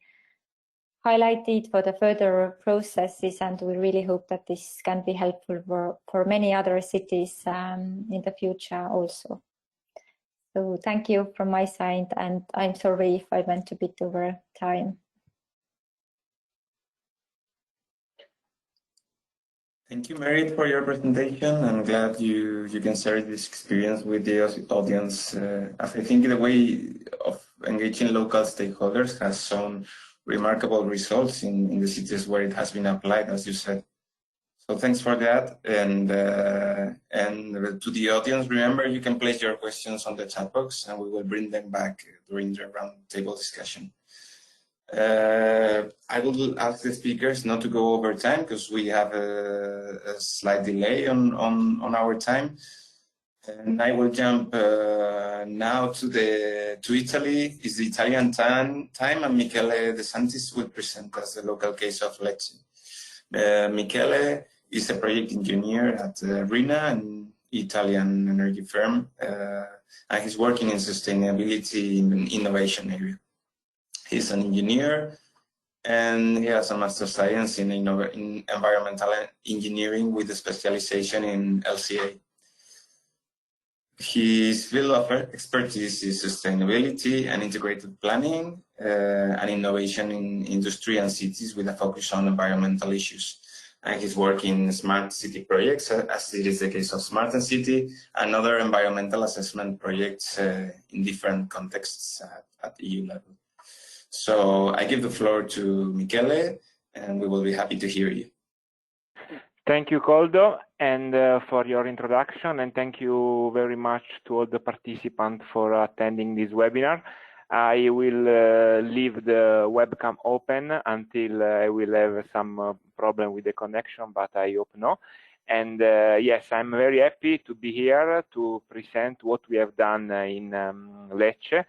highlighted for the further processes, and we really hope that this can be helpful for many other cities in the future also. So thank you from my side, and I'm sorry if I went a bit over time. Thank you, Merit, for your presentation. I'm glad you can share this experience with the audience. I think the way of engaging local stakeholders has shown remarkable results in the cities where it has been applied, as you said. So thanks for that. And to the audience, remember, you can place your questions on the chat box and we will bring them back during the roundtable discussion. I will ask the speakers not to go over time because we have a slight delay on our time. And I will jump now to Italy. It's the Italian time, and Michele De Santis will present us the local case of Lecce. Michele is a project engineer at RINA, an Italian energy firm, and he's working in sustainability in innovation area. He's an engineer, and he has a Master of Science in Environmental Engineering with a specialization in LCA. His field of expertise is sustainability and integrated planning and innovation in industry and cities with a focus on environmental issues. And he's working in smart city projects, as it is the case of SmartEnCity, and other environmental assessment projects in different contexts at EU level. So I give the floor to Michele, and we will be happy to hear you. Thank you, Coldo, and for your introduction, and thank you very much to all the participants for attending this webinar. I will leave the webcam open until I will have some problem with the connection, but I hope no. And yes, I'm very happy to be here to present what we have done in Lecce,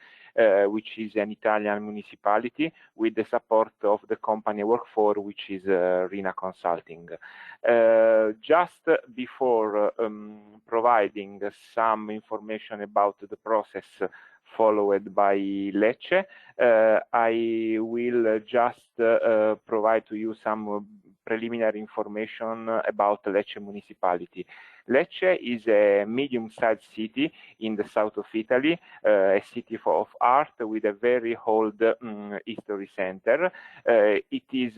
which is an Italian municipality, with the support of the company I work for, which is RINA Consulting. Just before providing some information about the process followed by Lecce, I will just provide to you some preliminary information about Lecce Municipality. Lecce is a medium-sized city in the south of Italy, a city of art with a very old history center. It is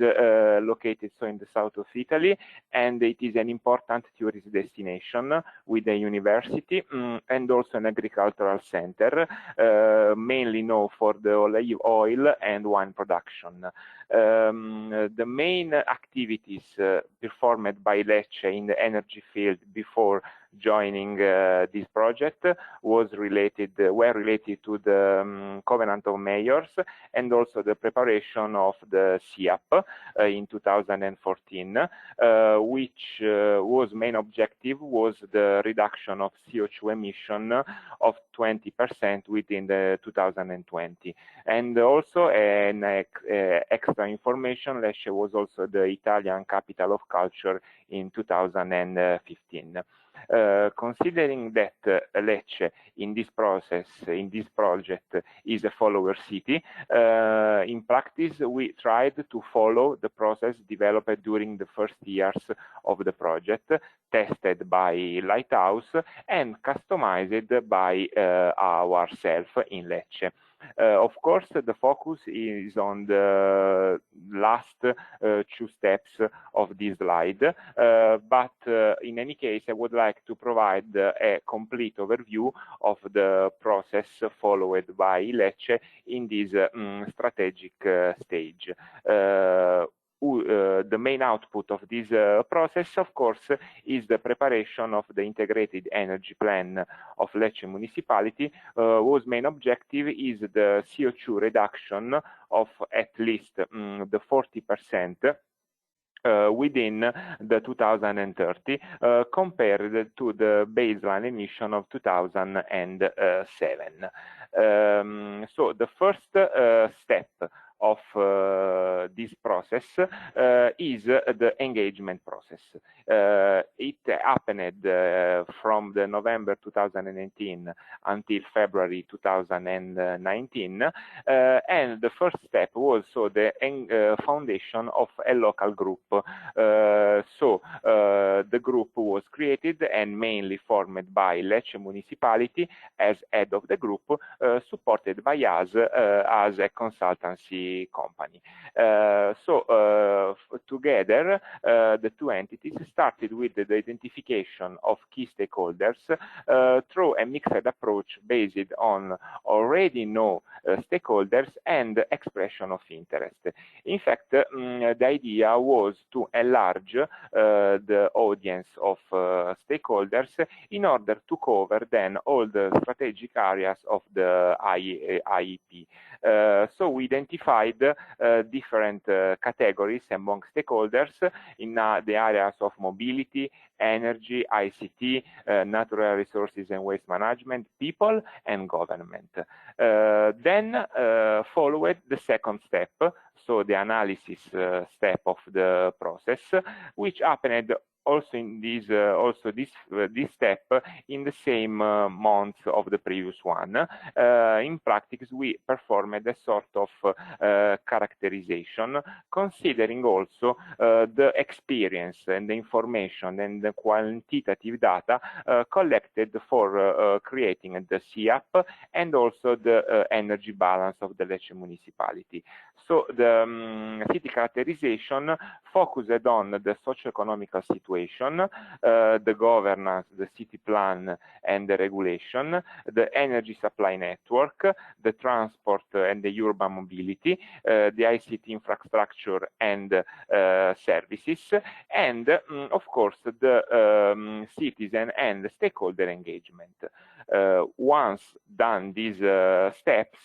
located in the south of Italy, and it is an important tourist destination with a university and also an agricultural center, mainly known for the olive oil and wine production. The main activities performed by Lecce in the energy field before joining this project were related to the Covenant of Mayors and also the preparation of the SIAP in 2014, which was main objective was the reduction of CO2 emission of 20% within the 2020. And also an extra information, Lecce was also the Italian capital of culture in 2015. Considering that Lecce in this project is a follower city, in practice we tried to follow the process developed during the first years of the project, tested by Lighthouse and customized by ourselves in Lecce. Of course, the focus is on the last two steps of this slide, but in any case, I would like to provide a complete overview of the process followed by Lecce in this strategic stage. The main output of this process, of course, is the preparation of the integrated energy plan of Lecce Municipality, whose main objective is the CO2 reduction of at least the 40% within the 2030 compared to the baseline emission of 2007. So the first step of this process is the engagement process. It happened from November 2018 until February 2019, and the first step was the foundation of a local group. The group was created and mainly formed by Lecce Municipality as head of the group, supported by us as a consultancy company. Together, the two entities started with the identification of key stakeholders through a mixed approach based on already known stakeholders and expression of interest. In fact, the idea was to enlarge the audience of stakeholders in order to cover then all the strategic areas of the IEP. So we identified different categories among stakeholders in the areas of mobility, energy, ICT, natural resources and waste management, people, and government. Then followed the second step, so the analysis step of the process, which happened also in this step in the same month of the previous one. In practice, we performed a sort of characterization, considering also the experience and the information and the quantitative data collected for creating the CIAP and also the energy balance of the Lecce municipality. So the city characterization focused on the socio-economical situation, the governance, the city plan and the regulation, the energy supply network, the transport and the urban mobility, the ICT infrastructure and services, and of course the citizen and stakeholder engagement. Once done these steps,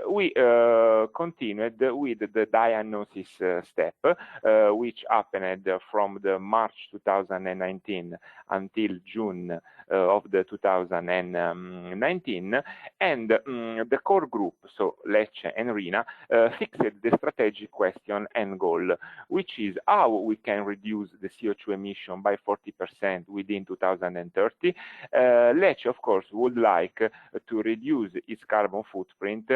we continued with the diagnosis step, which happened from the March 2019 until June of the 2019, and the core group, so Lecce and Rina, fixed the strategic question and goal, which is how we can reduce the CO2 emission by 40% within 2030. Lecce, of course, would like to reduce its carbon footprint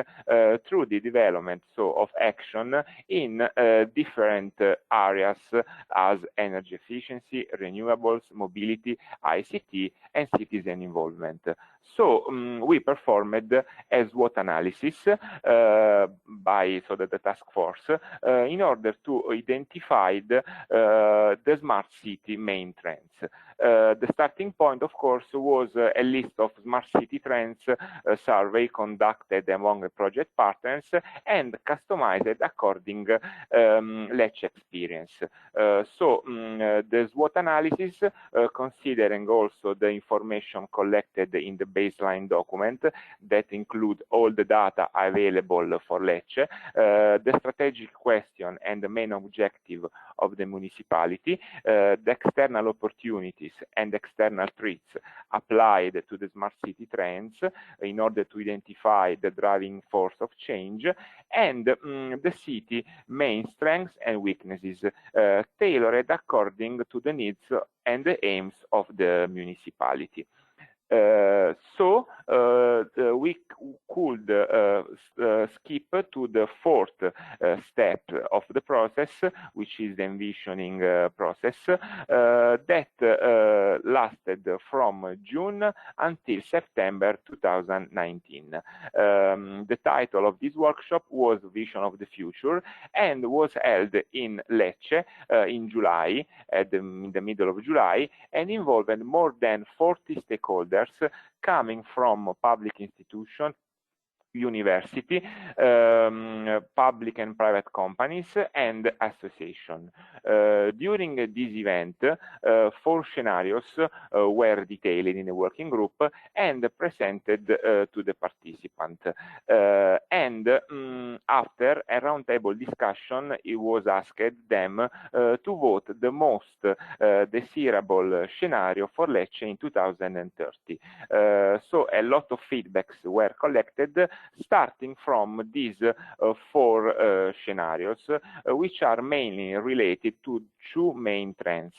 through the development of action in different areas as energy efficiency, renewables, mobility, ICT, and citizen involvement. So we performed a SWOT analysis by the task force in order to identify the smart city main trends. The starting point, of course, was a list of smart city trends survey conducted among project partners and customized according Lecce experience. The SWOT analysis, considering also the information collected in the baseline document that include all the data available for Lecce, the strategic question and the main objective of the municipality, the external opportunities and external threats applied to the smart city trends in order to identify the driving force of change, and the city main strengths and weaknesses tailored according to the needs and the aims of the municipality. We could skip to the fourth step of the process, which is the envisioning process, that lasted from June until September 2019. The title of this workshop was Vision of the Future and was held in Lecce in July, in the middle of July, and involved more than 40 stakeholders coming from public institutions, university, public and private companies, and associations. During this event, 4 scenarios were detailed in a working group and presented to the participant. After a roundtable discussion, it was asked them to vote the most desirable scenario for Lecce in 2030. So a lot of feedbacks were collected, starting from these 4 scenarios, which are mainly related to 2 main trends.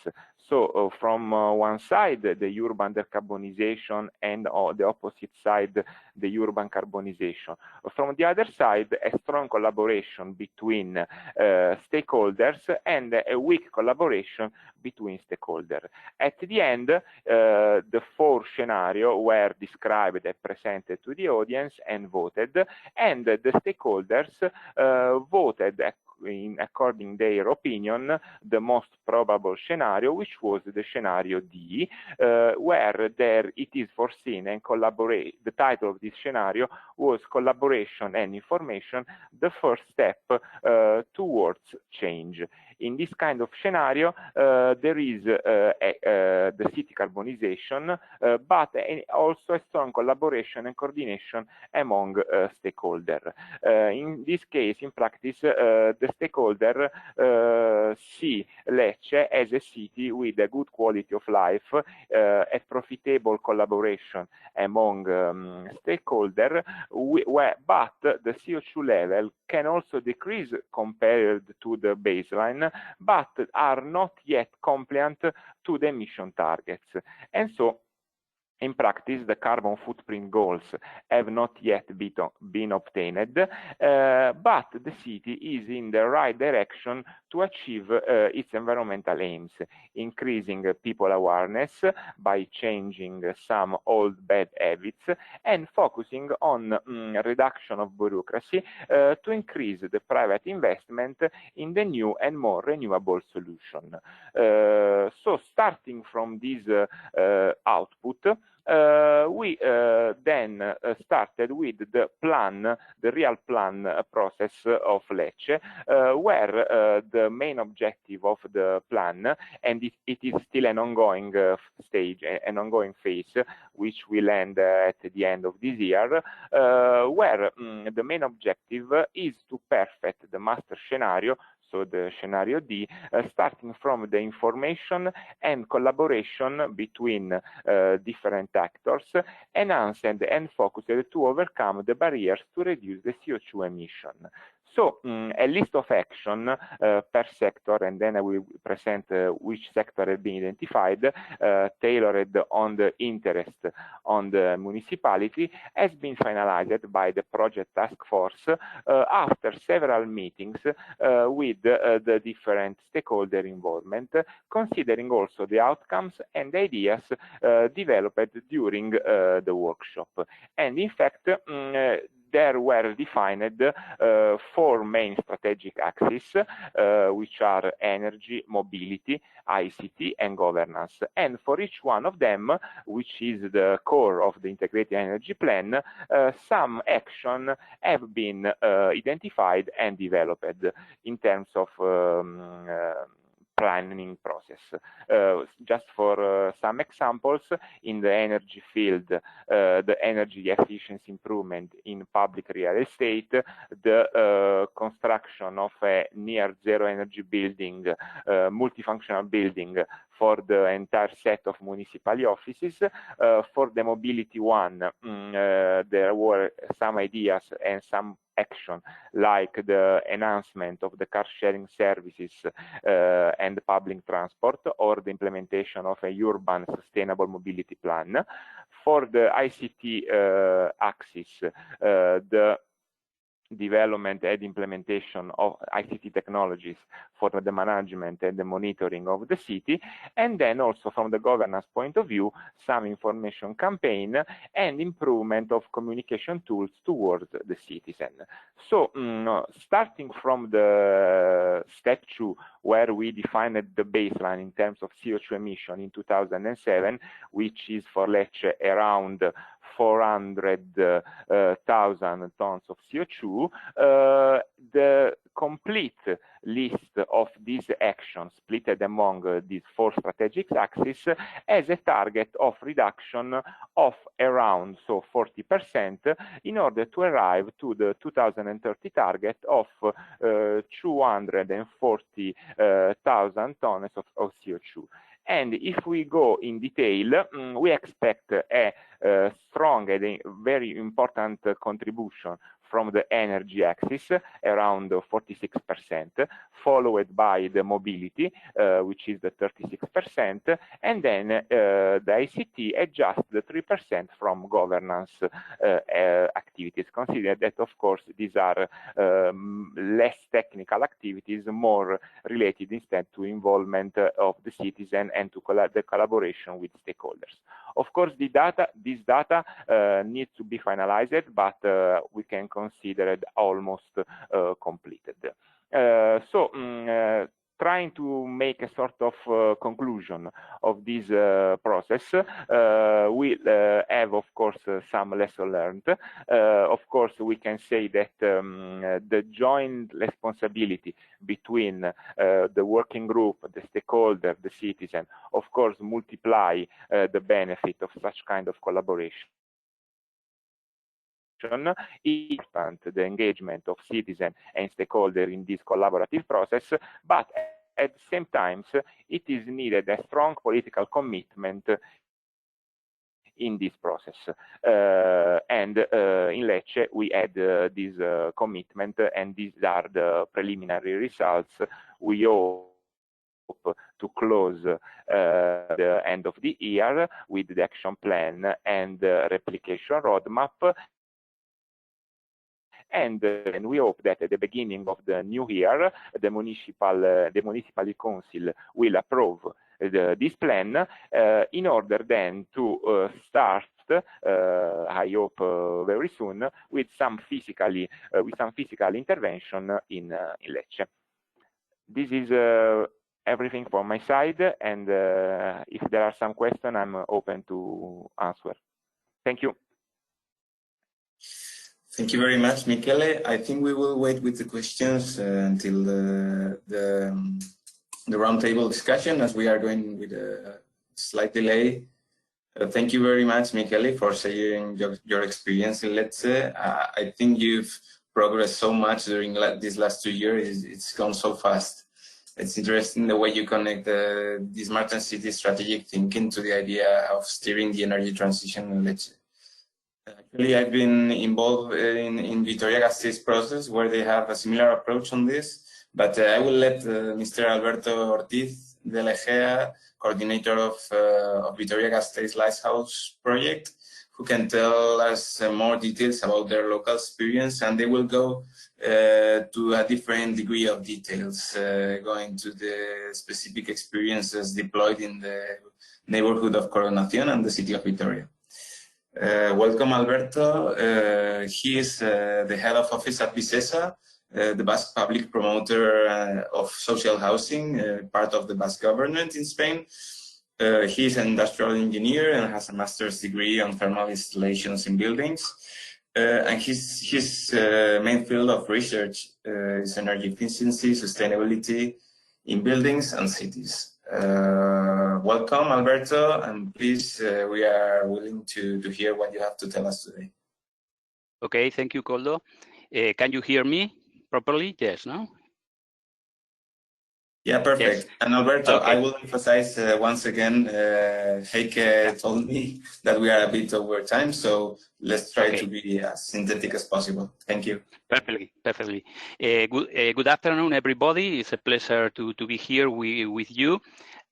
So from one side, the urban decarbonization, and on the opposite side, the urban carbonization. From the other side, a strong collaboration between stakeholders and a weak collaboration between stakeholders. At the end, the four scenarios were described and presented to the audience and voted, and the stakeholders voted according their opinion the most probable scenario, which was the scenario D, where it is foreseen and collaborate. The title of this scenario was Collaboration and Information, the first step towards change. In this kind of scenario, there is the city carbonization, but also a strong collaboration and coordination among stakeholders. In this case, in practice, the stakeholder see Lecce as a city with a good quality of life, a profitable collaboration among stakeholders, but the CO2 level can also decrease compared to the baseline, but are not yet compliant to the emission targets. And so, in practice, the carbon footprint goals have not yet been obtained, but the city is in the right direction to achieve its environmental aims, increasing people awareness by changing some old bad habits and focusing on reduction of bureaucracy to increase the private investment in the new and more renewable solution. So starting from this output, we then started with the plan, the real plan process of Lecce, where the main objective of the plan, and it is still an ongoing stage, an ongoing phase, which will end at the end of this year, where the main objective is to perfect the master scenario, so the scenario D, starting from the information and collaboration between different actors, enhanced and focused to overcome the barriers to reduce the CO2 emission. So a list of action per sector, and then I will present which sector has been identified, tailored on the interest on the municipality, has been finalized by the project task force after several meetings with the different stakeholder involvement, considering also the outcomes and ideas developed during the workshop. And in fact, there were defined four main strategic axes, which are energy, mobility, ICT, and governance. And for each one of them, which is the core of the integrated energy plan, some action have been identified and developed in terms of planning process. Just for some examples, in the energy field, the energy efficiency improvement in public real estate, the construction of a near zero energy building, multifunctional building for the entire set of municipal offices. For the mobility one, there were some ideas and some action, like the enhancement of the car sharing services and public transport, or the implementation of a urban sustainable mobility plan. For the ICT axis, the development and implementation of ICT technologies for the management and the monitoring of the city, and then also from the governance point of view, some information campaign and improvement of communication tools towards the citizen. So starting from the step 2, where we defined the baseline in terms of CO2 emission in 2007, which is for Lecce around 400,000 tons of CO2, the complete list of these actions split among these four strategic axes has a target of reduction of around 40% in order to arrive to the 2030 target of 240,000 tons of CO2. And if we go in detail, we expect a strong and a very important contribution from the energy axis, around 46%, followed by the mobility, which is the 36%, and then the ICT adjusts the 3% from governance activities. Consider that, of course, these are less technical activities, more related instead to involvement of the citizen and to the collaboration with stakeholders. Of course, this data needs to be finalized, but we can consider it almost completed. Trying to make a sort of conclusion of this process, we have, of course, some lessons learned. Of course, we can say that the joint responsibility between the working group, the stakeholder, the citizen, of course, multiply the benefit of such kind of collaboration. Important the engagement of citizens and stakeholders in this collaborative process, but at the same time, it is needed a strong political commitment in this process. In Lecce, we had this commitment, and these are the preliminary results. We hope to close the end of the year with the action plan and the replication roadmap. And we hope that at the beginning of the new year, the municipal council will approve this plan in order then to start, I hope very soon, with some physical intervention in Lecce. This is everything from my side, and if there are some questions, I'm open to answer. Thank you. Thank you very much, Michele. I think we will wait with the questions until the roundtable discussion, as we are going with a slight delay. Thank you very much, Michele, for sharing your experience in Lecce. I think you've progressed so much during these last 2 years. It's gone so fast. It's interesting the way you connect the SmartEnCity strategic thinking to the idea of steering the energy transition in Lecce. Actually, I've been involved in Vitoria-Gasteiz process where they have a similar approach on this, but I will let Mr. Alberto Ortiz de la Egea, coordinator of Vitoria-Gasteiz Lighthouse project, who can tell us more details about their local experience, and they will go to a different degree of details, going to the specific experiences deployed in the neighborhood of Coronación and the city of Vitoria. Welcome, Alberto. He is the head of office at Visesa, the Basque public promoter of social housing, part of the Basque government in Spain. He is an industrial engineer and has a master's degree on thermal installations in buildings. And his main field of research is energy efficiency, sustainability in buildings and cities. Welcome, Alberto, and please, we are willing to hear what you have to tell us today. Okay, thank you, Coldo. Can you hear me properly? Yes, no? Yeah, perfect. Yes. And Alberto, okay. I will emphasize once again, Heike told me that we are a bit over time, so let's try to be as synthetic as possible. Thank you. Perfectly. Good afternoon, everybody. It's a pleasure to be here with you.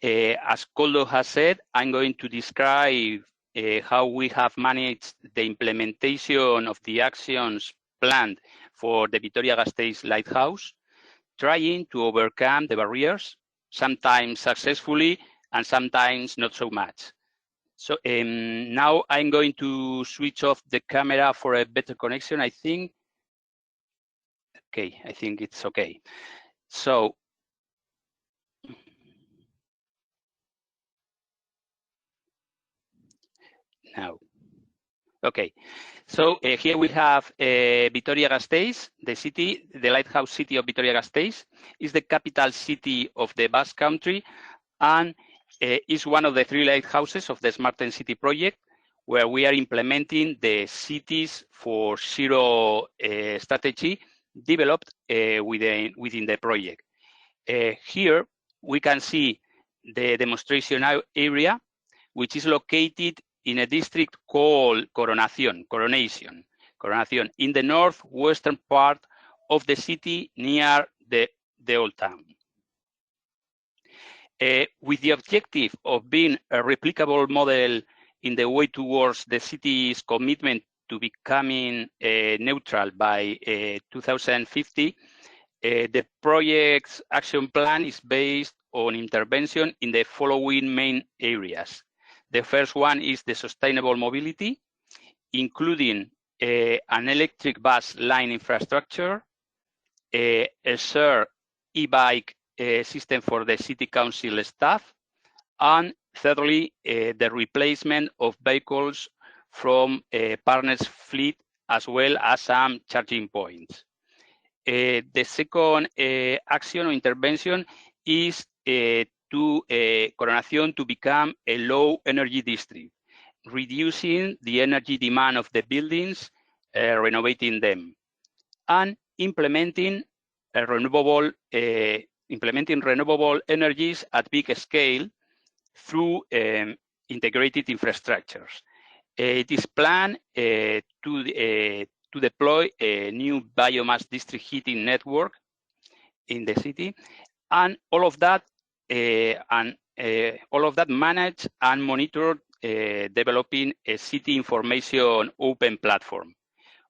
As Coldo has said, I'm going to describe how we have managed the implementation of the actions planned for the Vitoria-Gasteiz Lighthouse, trying to overcome the barriers, sometimes successfully and sometimes not so much. So now I'm going to switch off the camera for a better connection, I think. Okay, I think it's okay. So, now, okay. So here we have Vitoria-Gasteiz, the city, the lighthouse city of Vitoria-Gasteiz is the capital city of the Basque Country, and is one of the 3 lighthouses of the SmartEnCity project, where we are implementing the Cities for Zero strategy developed within the project. Here we can see the demonstration area, which is located in a district called Coronation. Coronación, in the northwestern part of the city near the old town. With the objective of being a replicable model in the way towards the city's commitment to becoming neutral by 2050, the project's action plan is based on intervention in the following main areas. The first one is the sustainable mobility, including an electric bus line infrastructure, a shared e-bike system for the city council staff, and thirdly, the replacement of vehicles from partners' fleet, as well as some charging points. The second action or intervention is to Coronación to become a low energy district, reducing the energy demand of the buildings, renovating them, and implementing renewable energies at big scale through integrated infrastructures. It is planned to deploy a new biomass district heating network in the city, and all of that managed and monitored, developing a city information open platform.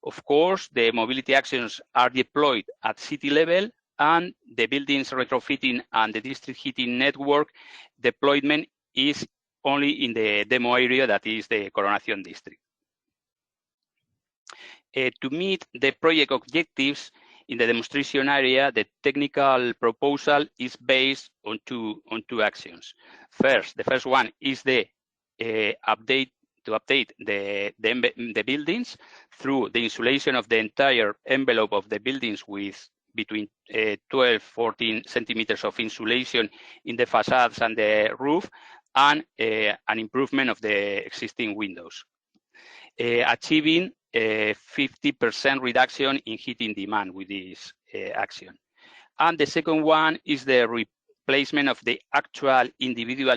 Of course, the mobility actions are deployed at city level, and the buildings retrofitting and the district heating network deployment is only in the demo area, that is the Coronación district. To meet the project objectives in the demonstration area, the technical proposal is based on two actions. First, the first one is the update the buildings through the insulation of the entire envelope of the buildings with between 12-14 centimeters of insulation in the facades and the roof, and an improvement of the existing windows, achieving a 50% reduction in heating demand with this action. And the second one is the replacement of the actual individual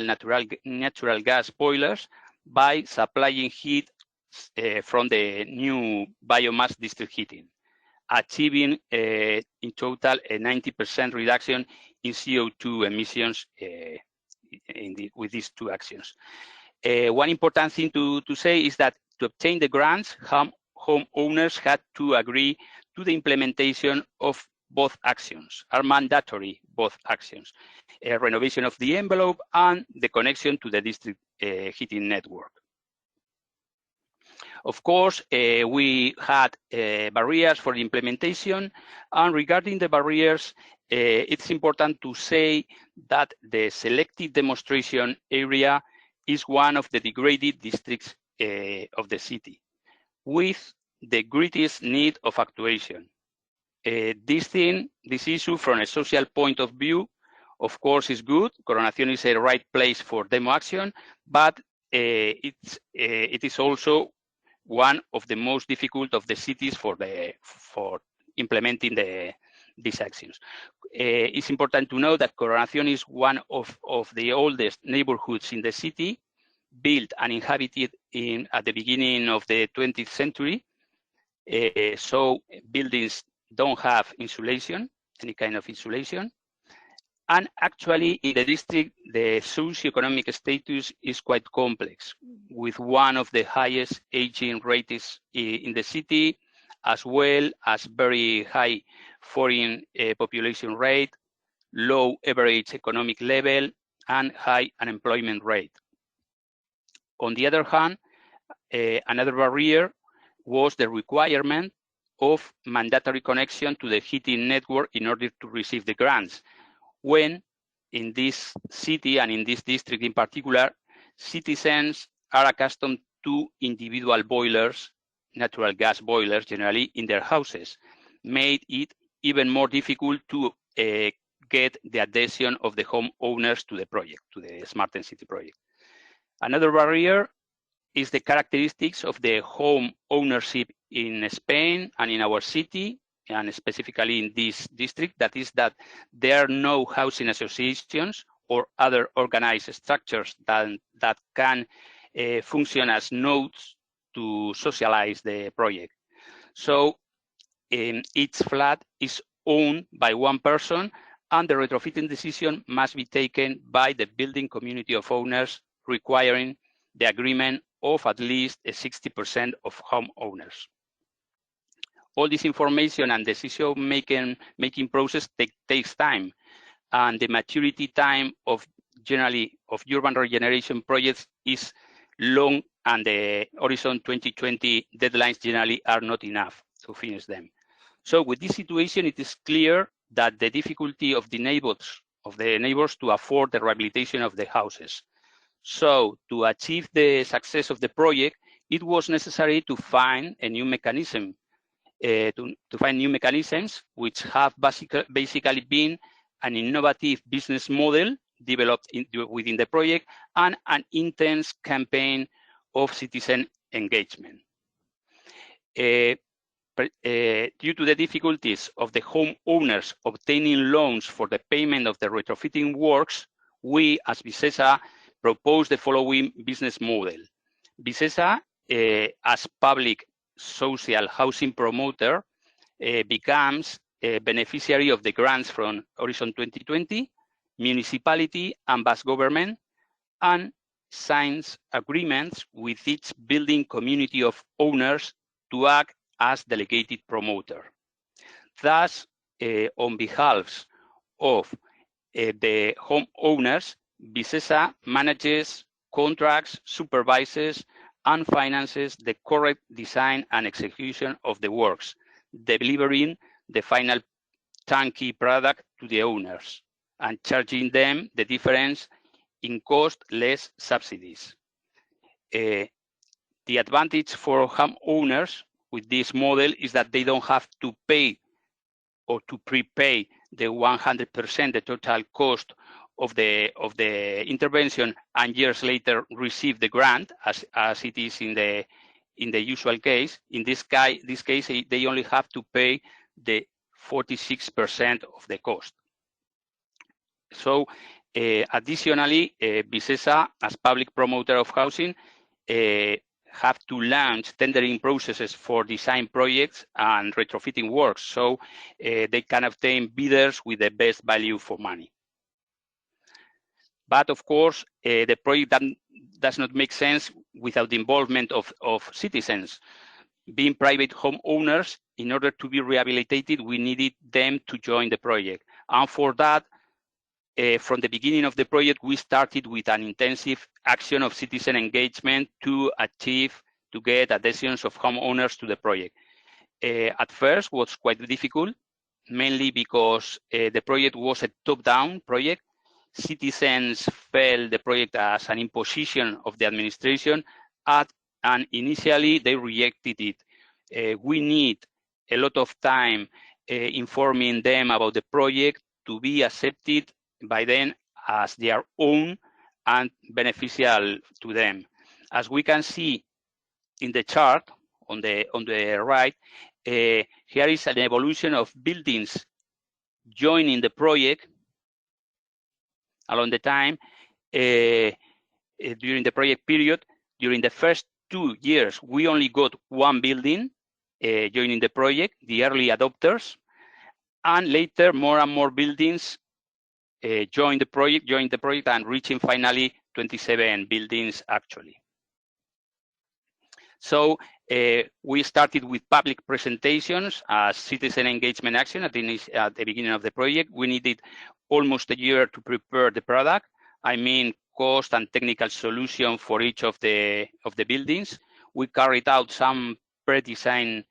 natural gas boilers by supplying heat from the new biomass district heating, achieving in total a 90% reduction in CO2 emissions with these two actions. One important thing to say is that to obtain the grants, homeowners had to agree to the implementation of both actions, are mandatory, both actions, renovation of the envelope and the connection to the district heating network. Of course, we had barriers for the implementation, and regarding the barriers, it's important to say that the selected demonstration area is one of the degraded districts of the city, with the greatest need of actuation. This issue from a social point of view, of course, is good. Coronación is a right place for demo action, but it is also one of the most difficult of the cities for implementing these actions. It's important to know that Coronación is one of the oldest neighborhoods in the city, built and inhabited at the beginning of the 20th century. So buildings don't have insulation, any kind of insulation. And actually, in the district, the socioeconomic status is quite complex, with one of the highest aging rates in the city, as well as very high foreign population rate, low average economic level, and high unemployment rate. On the other hand, another barrier was the requirement of mandatory connection to the heating network in order to receive the grants, when in this city and in this district in particular, citizens are accustomed to individual boilers, natural gas boilers generally, in their houses, made it even more difficult to get the adhesion of the homeowners to the project, to the SmartEnCity project. Another barrier is the characteristics of the home ownership in Spain and in our city, and specifically in this district, that is that there are no housing associations or other organized structures that can function as nodes to socialize the project. So each flat is owned by one person, and the retrofitting decision must be taken by the building community of owners, requiring the agreement of at least 60% of homeowners. All this information and decision-making process takes time, and the maturity time of urban regeneration projects is long, and the Horizon 2020 deadlines generally are not enough to finish them. So with this situation, it is clear that the difficulty of the neighbors to afford the rehabilitation of the houses. So to achieve the success of the project, it was necessary to find a new mechanism, to find new mechanisms which have basically been an innovative business model developed within the project and an intense campaign of citizen engagement. Due to the difficulties of the homeowners obtaining loans for the payment of the retrofitting works, we, as Visesa, proposed the following business model. Visesa, as public social housing promoter, becomes a beneficiary of the grants from Horizon 2020, municipality and bus government, and signs agreements with each building community of owners to act as delegated promoter. Thus, on behalf of the homeowners, Visesa manages, contracts, supervises, and finances the correct design and execution of the works, delivering the final turnkey product to the owners and charging them the difference in cost less subsidies. The advantage for homeowners with this model is that they don't have to pay or to prepay the 100% the total cost of the intervention, and years later receive the grant as it is in the usual case. In this case, they only have to pay the 46% of the cost. So additionally, Visesa, as public promoter of housing, have to launch tendering processes for design projects and retrofitting works, so they can obtain bidders with the best value for money. But of course, the project does not make sense without the involvement of citizens. Being private homeowners, in order to be rehabilitated, we needed them to join the project. And for that, from the beginning of the project, we started with an intensive action of citizen engagement to get adhesions of homeowners to the project. At first, was quite difficult, mainly because the project was a top-down project. Citizens felt the project as an imposition of the administration, and initially they rejected it. We need a lot of time informing them about the project to be accepted by them as their own and beneficial to them. As we can see in the chart on the right, here is an evolution of buildings joining the project along the time during the project period. During the first 2 years, we only got one building joining the project, the early adopters, and later more and more buildings joined the project and reaching finally 27 buildings actually. So we started with public presentations as citizen engagement action at the beginning of the project. We needed almost a year to prepare the product. I mean, cost and technical solution for each of the buildings. We carried out some pre-design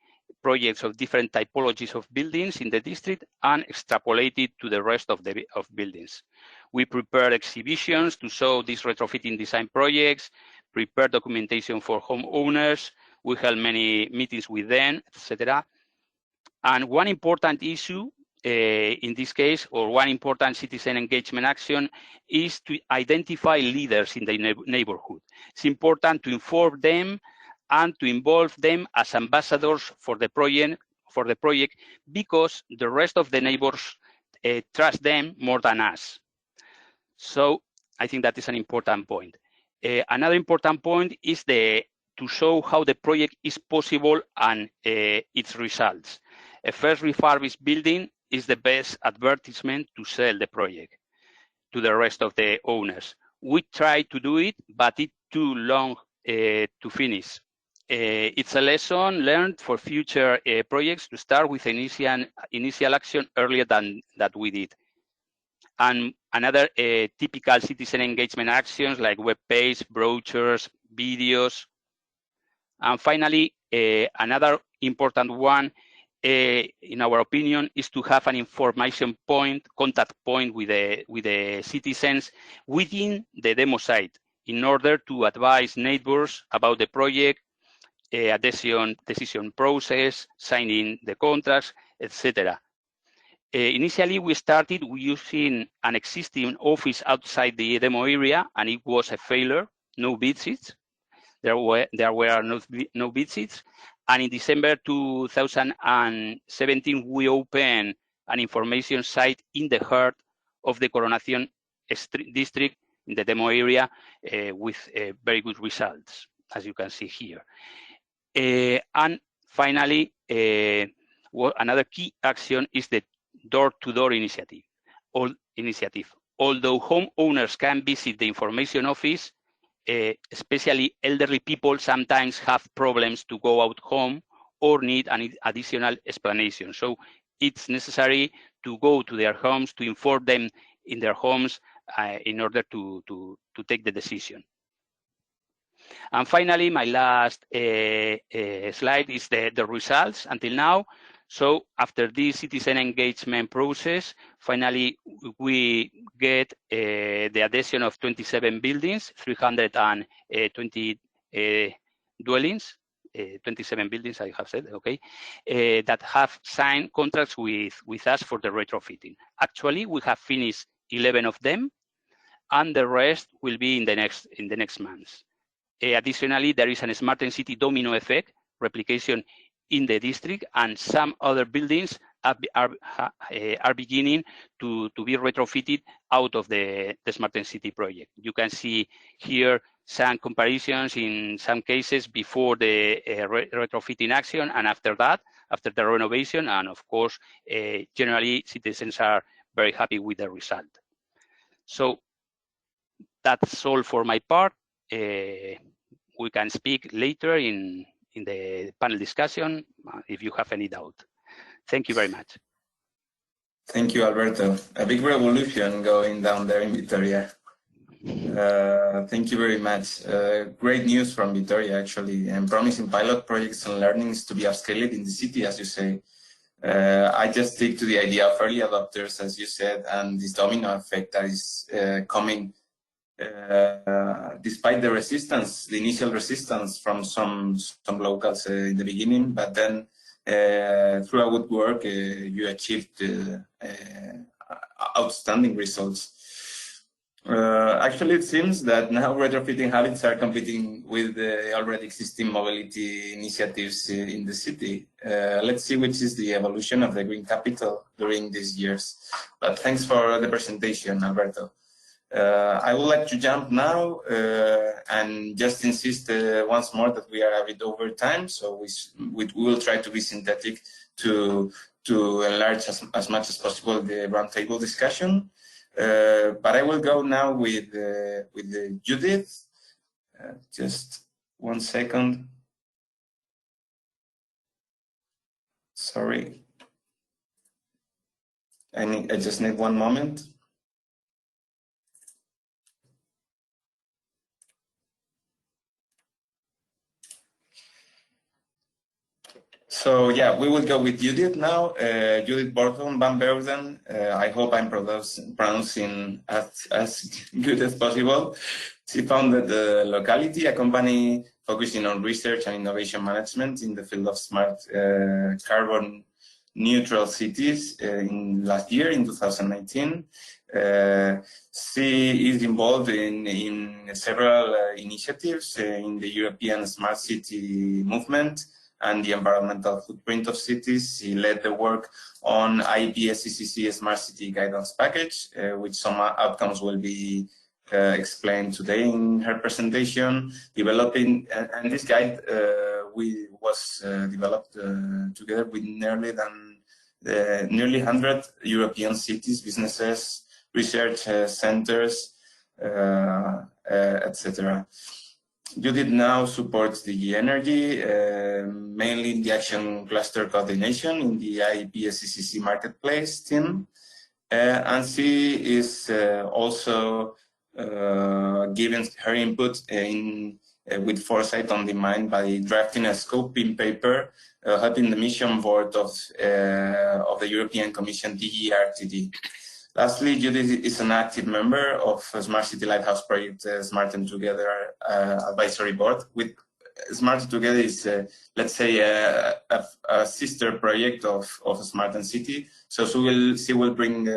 projects of different typologies of buildings in the district and extrapolated to the rest of buildings. We prepared exhibitions to show these retrofitting design projects, prepared documentation for homeowners. We held many meetings with them, etc. And one important issue in this case, or one important citizen engagement action, is to identify leaders in the neighborhood. It's important to inform them and to involve them as ambassadors for the project, because the rest of the neighbors trust them more than us. So I think that is an important point. Another important point is the to show how the project is possible and its results. A first refurbished building is the best advertisement to sell the project to the rest of the owners. We tried to do it, but it's too long to finish. It's a lesson learned for future projects to start with initial action earlier than that we did. And another typical citizen engagement actions like web page, brochures, videos. And finally, another important one, in our opinion, is to have an information point, contact point with the citizens within the demo site in order to advise neighbors about the project, adhesion decision process, signing the contracts, etc. Initially, we started using an existing office outside the demo area, and it was a failure, no visits. There were no visits. And in December 2017, we opened an information site in the heart of the Coronación district in the demo area with very good results, as you can see here. And finally, another key action is the door-to-door initiative. Although homeowners can visit the information office, especially elderly people sometimes have problems to go out home or need an additional explanation. So it's necessary to go to their homes to inform them in their homes in order to take the decision. And finally, my last slide is the results until now. So after this citizen engagement process, finally we get the adhesion of 27 buildings, 320 dwellings, 27 buildings I have said, okay, that have signed contracts with us for the retrofitting. Actually, we have finished 11 of them, and the rest will be in the next months. Additionally, there is a SmartEnCity domino effect replication in the district, and some other buildings are beginning to be retrofitted out of the SmartEnCity project. You can see here some comparisons in some cases before the retrofitting action and after that, after the renovation, and of course, generally citizens are very happy with the result. So that's all for my part. We can speak later in the panel discussion if you have any doubt. Thank you very much. Thank you, Alberto. A big revolution going down there in Vitoria. Thank you very much. Great news from Vitoria, actually, and promising pilot projects and learnings to be upscaled in the city, as you say. I just stick to the idea of early adopters, as you said, and this domino effect that is coming despite the resistance, the initial resistance from some locals in the beginning, but then through our good work, you achieved outstanding results. Actually, it seems that now retrofitting habits are competing with the already existing mobility initiatives in the city. Let's see which is the evolution of the green capital during these years. But thanks for the presentation, Alberto. I would like to jump now and just insist once more that we are a bit over time, so we will try to be synthetic to enlarge as much as possible the roundtable discussion. But I will go now with Judith. Just 1 second. Sorry. I just need 1 moment. So yeah, we will go with Judith now. Judith Borton van Beurden. I hope I'm pronouncing as good as possible. She founded the Locality, a company focusing on research and innovation management in the field of smart carbon neutral cities last year in 2019. She is involved in several initiatives in the European Smart City movement and the environmental footprint of cities. She led the work on IPSCCC Smart City Guidance Package, which some outcomes will be explained today in her presentation, developing, and this guide was developed together with nearly 100 European cities, businesses, research centers, etc. Judith now supports the energy, mainly in the action cluster coordination in the IPSCC marketplace team. And she is also giving her input with foresight on the mind by drafting a scoping paper, helping the mission board of the European Commission DERTD. Lastly, Judith is an active member of Smart City Lighthouse Project Smarten Together advisory board. With Smarten Together is, let's say, a sister project of SmartEnCity. So she will bring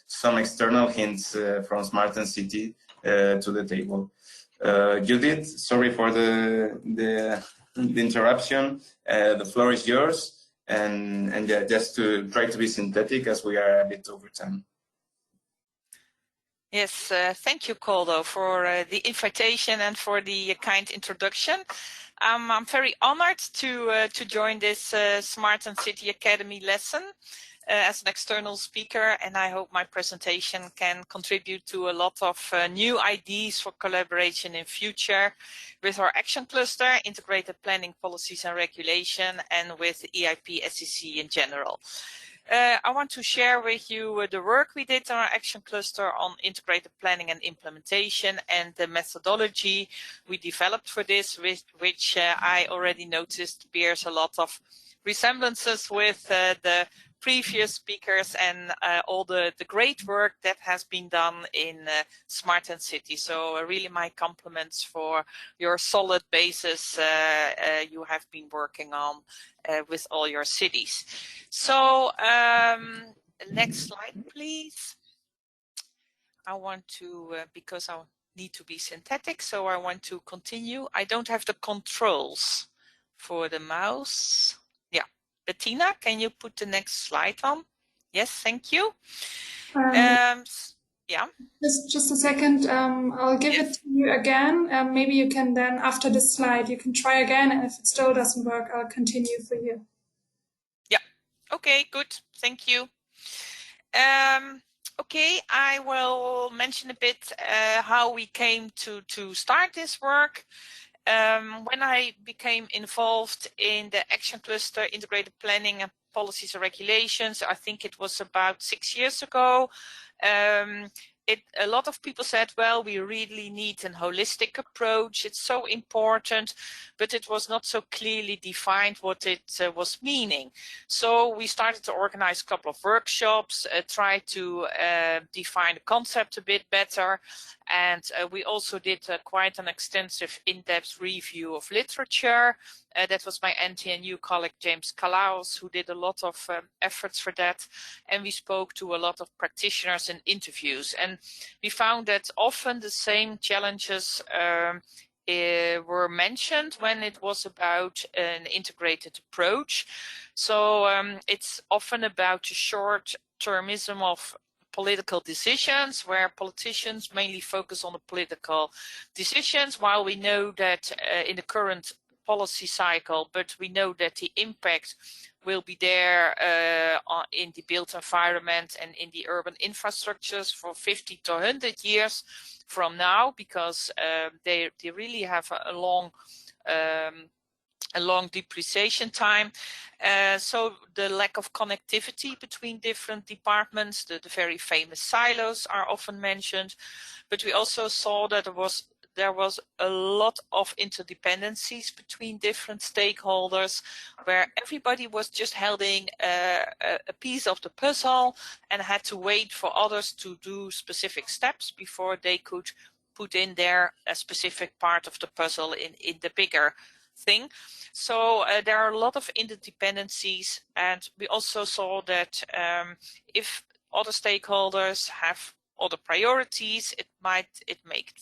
some external hints from SmartEnCity to the table. Judith, sorry for the interruption. The floor is yours, and yeah, just to try to be synthetic as we are a bit over time. Yes, thank you, Koldo, for the invitation and for the kind introduction. I'm very honored to join this SmartEnCity Academy lesson as an external speaker, and I hope my presentation can contribute to a lot of new ideas for collaboration in future with our action cluster, integrated planning policies and regulation, and with EIP SCC in general. I want to share with you the work we did in our action cluster on integrated planning and implementation and the methodology we developed for this, which I already noticed bears a lot of resemblances with the previous speakers and all the great work that has been done in SmartEnCity. So really my compliments for your solid basis you have been working on with all your cities. So next slide, please. I want to, because I need to be synthetic, so I want to continue. I don't have the controls for the mouse. Yeah, Bettina, can you put the next slide on? Yes, thank you. Yeah. Just a second. I'll give it to you again. Maybe you can then, after this slide, you can try again. And if it still doesn't work, I'll continue for you. Yeah. Okay, good. Thank you. Okay, I will mention a bit how we came to start this work. When I became involved in the action cluster, integrated planning and policies and regulations, I think it was about 6 years ago. A lot of people said, well, we really need a holistic approach. It's so important, but it was not so clearly defined what it was meaning. So we started to organize a couple of workshops, try to define the concept a bit better. And we also did quite an extensive in-depth review of literature. That was my NTNU colleague, James Calaos, who did a lot of efforts for that. And we spoke to a lot of practitioners in interviews. And we found that often the same challenges were mentioned when it was about an integrated approach. So it's often about the short-termism of political decisions, where politicians mainly focus on the political decisions, while we know that in the current policy cycle, but we know that the impact will be there in the built environment and in the urban infrastructures for 50 to 100 years from now, because they really have a long depreciation time. So the lack of connectivity between different departments, the very famous silos are often mentioned, but we also saw that there was a lot of interdependencies between different stakeholders, where everybody was just holding a piece of the puzzle and had to wait for others to do specific steps before they could put in their specific part of the puzzle in the bigger thing. So there are a lot of interdependencies, and we also saw that if other stakeholders have other priorities, it make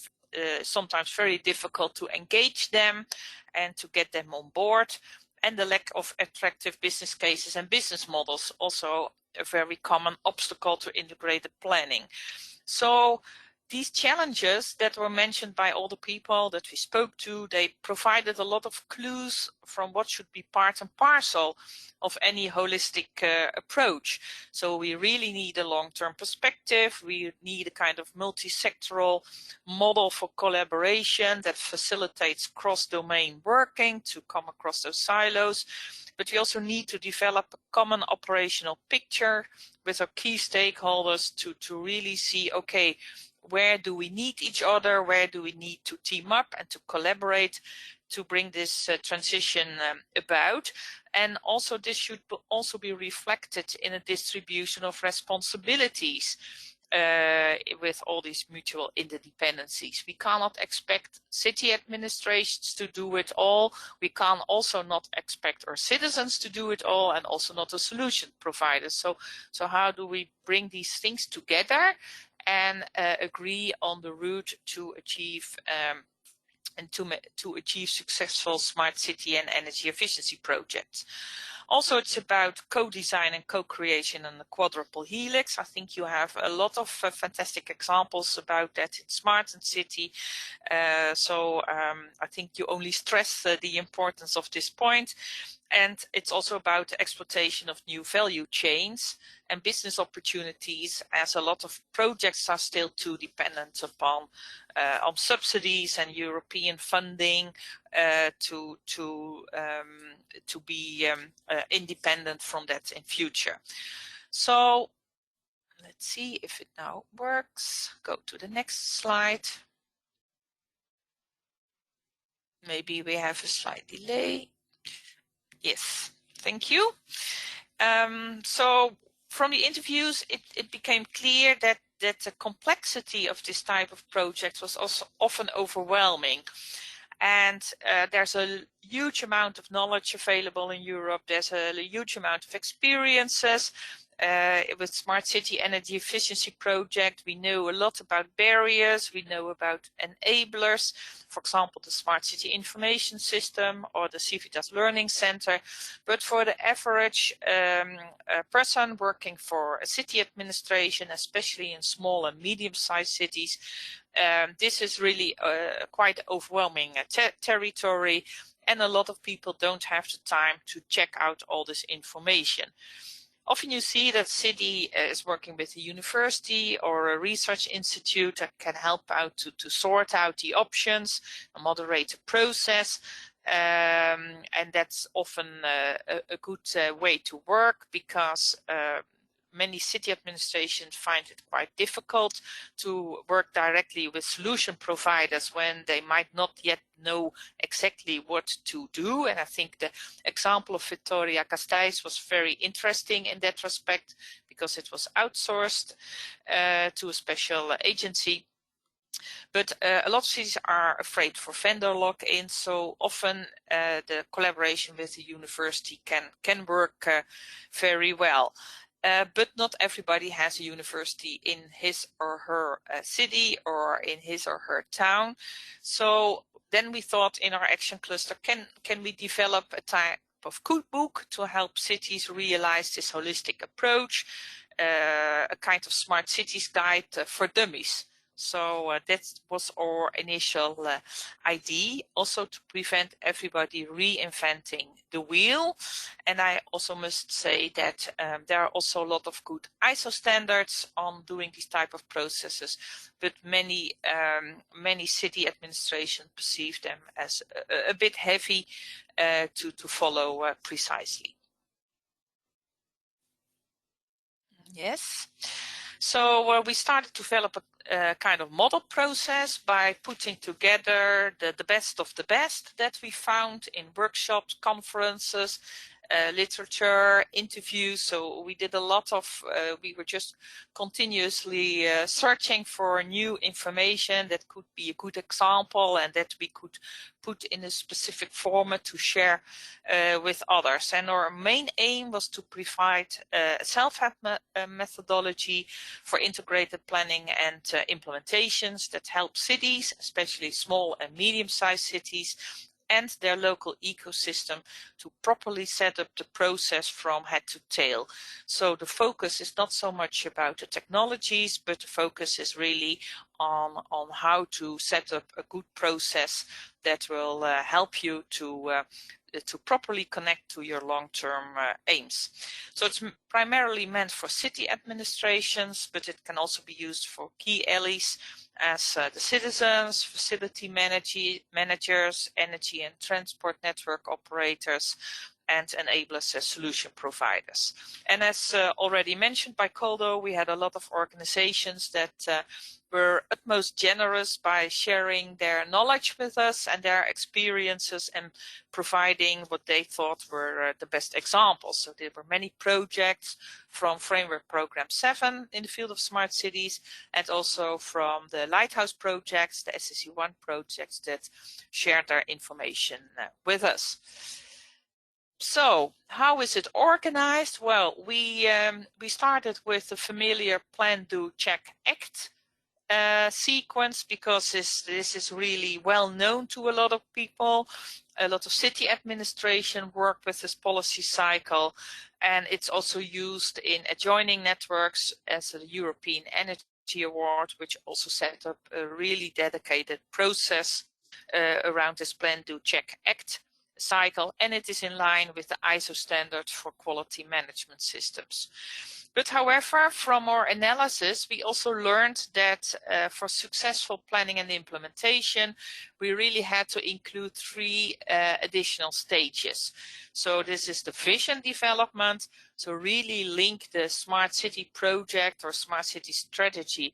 sometimes very difficult to engage them and to get them on board. And the lack of attractive business cases and business models, also a very common obstacle to integrated planning. So these challenges that were mentioned by all the people that we spoke to, they provided a lot of clues from what should be part and parcel of any holistic approach. So we really need a long-term perspective. We need a kind of multi-sectoral model for collaboration that facilitates cross-domain working to come across those silos. But we also need to develop a common operational picture with our key stakeholders to really see, okay, where do we need each other? Where do we need to team up and to collaborate to bring this transition about? And also this should also be reflected in a distribution of responsibilities with all these mutual interdependencies. We cannot expect city administrations to do it all. We can also not expect our citizens to do it all, and also not the solution providers. So how do we bring these things together and agree on the route to achieve and to achieve successful smart city and energy efficiency projects? Also, it's about co-design and co-creation and the quadruple helix. I think you have a lot of fantastic examples about that in SmartEnCity. I think you only stress the importance of this point. And it's also about the exploitation of new value chains and business opportunities, as a lot of projects are still too dependent upon on subsidies and European funding to be independent from that in future. So let's see if it now works. Go to the next slide. Maybe we have a slight delay. Yes, thank you. So from the interviews, it became clear that the complexity of this type of project was also often overwhelming. And there's a huge amount of knowledge available in Europe. There's a huge amount of experiences. With Smart City Energy Efficiency Project, we know a lot about barriers, we know about enablers, for example, the Smart City Information System or the Civitas Learning Center. But for the average person working for a city administration, especially in small and medium-sized cities, this is really quite overwhelming territory, and a lot of people don't have the time to check out all this information. Often you see that city is working with a university or a research institute that can help out to sort out the options and moderate the process. And that's often a good way to work, because many city administrations find it quite difficult to work directly with solution providers when they might not yet know exactly what to do. And I think the example of Vitoria-Gasteiz was very interesting in that respect, because it was outsourced to a special agency. But a lot of cities are afraid for vendor lock-in, so often the collaboration with the university can work very well. But not everybody has a university in his or her city or in his or her town. So then we thought in our action cluster, can we develop a type of cookbook to help cities realize this holistic approach, a kind of smart cities guide for dummies. So that was our initial idea, also to prevent everybody reinventing the wheel. And I also must say that there are also a lot of good ISO standards on doing these type of processes, but many city administrations perceive them as a bit heavy to follow precisely. Yes. So we started to develop a kind of model process by putting together the best of the best that we found in workshops, conferences, literature, interviews. So we did a lot of, we were just continuously searching for new information that could be a good example and that we could put in a specific format to share with others. And our main aim was to provide a self-help methodology for integrated planning and implementations that help cities, especially small and medium-sized cities, and their local ecosystem to properly set up the process from head to tail. So the focus is not so much about the technologies, but the focus is really on how to set up a good process that will help you to properly connect to your long-term aims. So it's primarily meant for city administrations, but it can also be used for key allies as the citizens, facility managers, energy and transport network operators, and enablers as solution providers. And as already mentioned by Koldo, we had a lot of organizations that were utmost generous by sharing their knowledge with us and their experiences and providing what they thought were the best examples. So there were many projects from Framework Program 7 in the field of smart cities, and also from the Lighthouse projects, the SSE1 projects that shared their information with us. So how is it organized? Well, we started with the familiar plan, do, check, act sequence, because this is really well known to a lot of people. A lot of city administration work with this policy cycle, and it's also used in adjoining networks as a European Energy Award, which also set up a really dedicated process around this plan, do, check, act cycle, and it is in line with the ISO standard for quality management systems. But however, from our analysis, we also learned that for successful planning and implementation, we really had to include 3 additional stages. So this is the vision development, so really link the smart city project or smart city strategy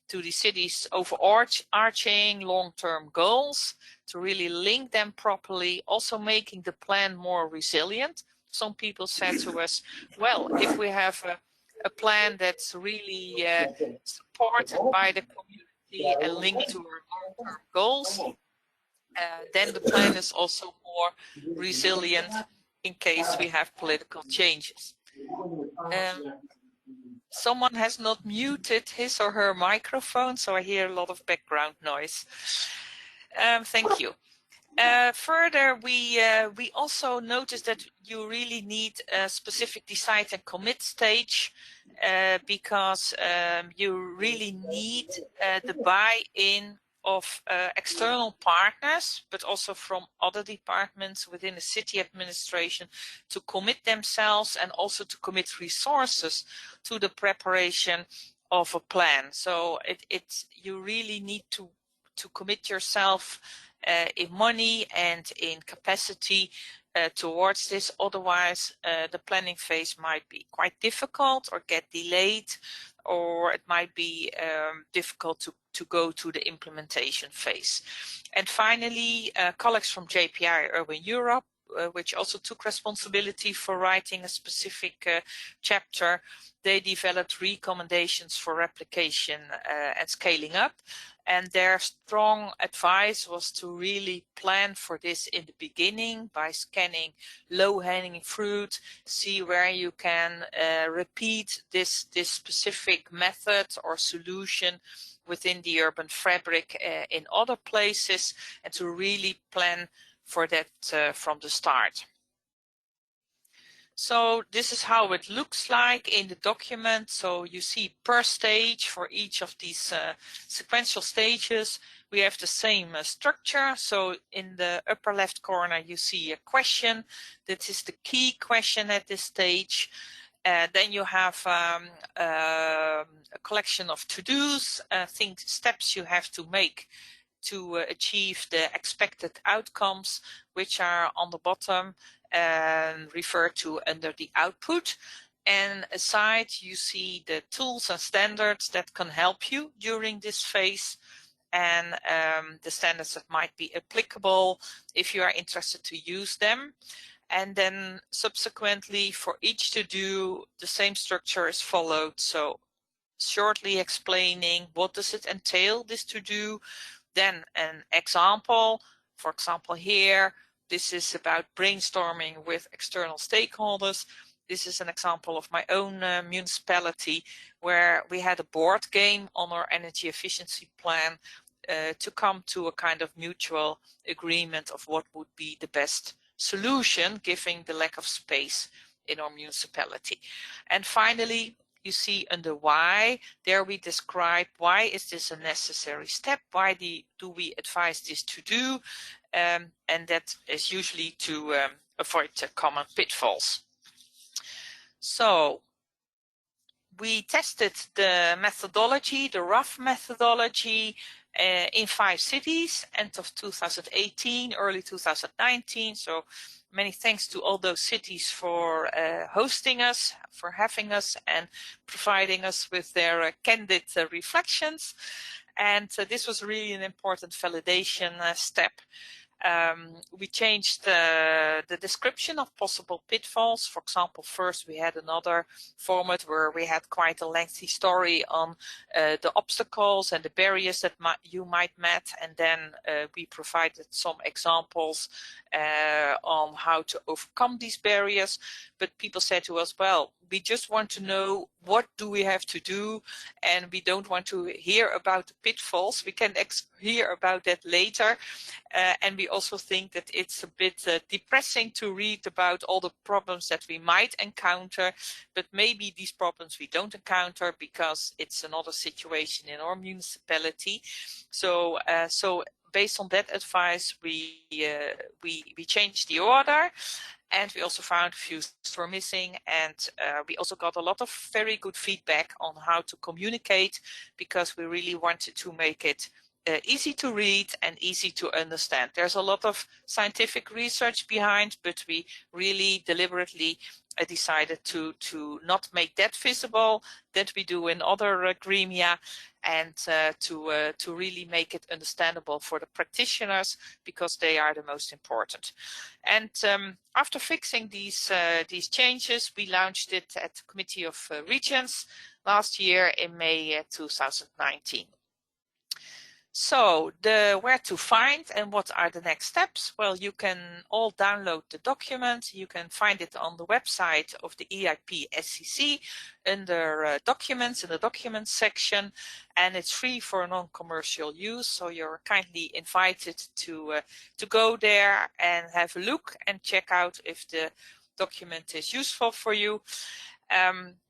to the city's overarching long-term goals, to really link them properly, also making the plan more resilient. Some people said to us, well, if we have a plan that's really supported by the community and linked to our long-term goals, then the plan is also more resilient in case we have political changes. Someone has not muted his or her microphone, so I hear a lot of background noise. Thank you. Further, we also noticed that you really need a specific decide and commit stage because you really need the buy-in of external partners, but also from other departments within the city administration to commit themselves and also to commit resources to the preparation of a plan. So you really need to commit yourself in money and in capacity towards this. Otherwise, the planning phase might be quite difficult or get delayed, or it might be difficult to go to the implementation phase. And finally, colleagues from JPI Urban Europe, which also took responsibility for writing a specific chapter, they developed recommendations for replication and scaling up. And their strong advice was to really plan for this in the beginning by scanning low-hanging fruit, see where you can repeat this specific method or solution within the urban fabric in other places, and to really plan for that from the start. So this is how it looks like in the document. So you see per stage for each of these sequential stages, we have the same structure. So in the upper left corner, you see a question. That is the key question at this stage. Then you have a collection of to-dos, steps you have to make to achieve the expected outcomes, which are on the bottom and referred to under the output. And aside, you see the tools and standards that can help you during this phase, and the standards that might be applicable if you are interested to use them. And then subsequently, for each to-do, the same structure is followed. So shortly explaining what does it entail, this to-do, then an example. For example, here, this is about brainstorming with external stakeholders. This is an example of my own municipality, where we had a board game on our energy efficiency plan to come to a kind of mutual agreement of what would be the best solution, given the lack of space in our municipality. And finally, you see under why, there we describe why is this a necessary step, why do we advise this to do, and that is usually to avoid common pitfalls. So we tested the methodology, the rough methodology, in 5 cities, end of 2018, early 2019. So many thanks to all those cities for hosting us, for having us, and providing us with their candid reflections. And this was really an important validation step. We changed the description of possible pitfalls. For example, first we had another format where we had quite a lengthy story on the obstacles and the barriers that you might meet, and then we provided some examples on how to overcome these barriers. But people said to us, well, we just want to know what do we have to do, and we don't want to hear about the pitfalls. We can hear about that later. And we also think that it's a bit depressing to read about all the problems that we might encounter, but maybe these problems we don't encounter because it's another situation in our municipality. So based on that advice, we changed the order. And we also found a few were missing, and we also got a lot of very good feedback on how to communicate, because we really wanted to make it easy to read and easy to understand. There's a lot of scientific research behind, but we really deliberately decided to not make that visible that we do in other gremia, and to really make it understandable for the practitioners, because they are the most important. And after fixing these changes, we launched it at the Committee of Regions last year in May 2019. So where to find and what are the next steps? Well, you can all download the document. You can find it on the website of the EIP SCC under documents, in the documents section, and it's free for non-commercial use. So you're kindly invited to go there and have a look and check out if the document is useful for you.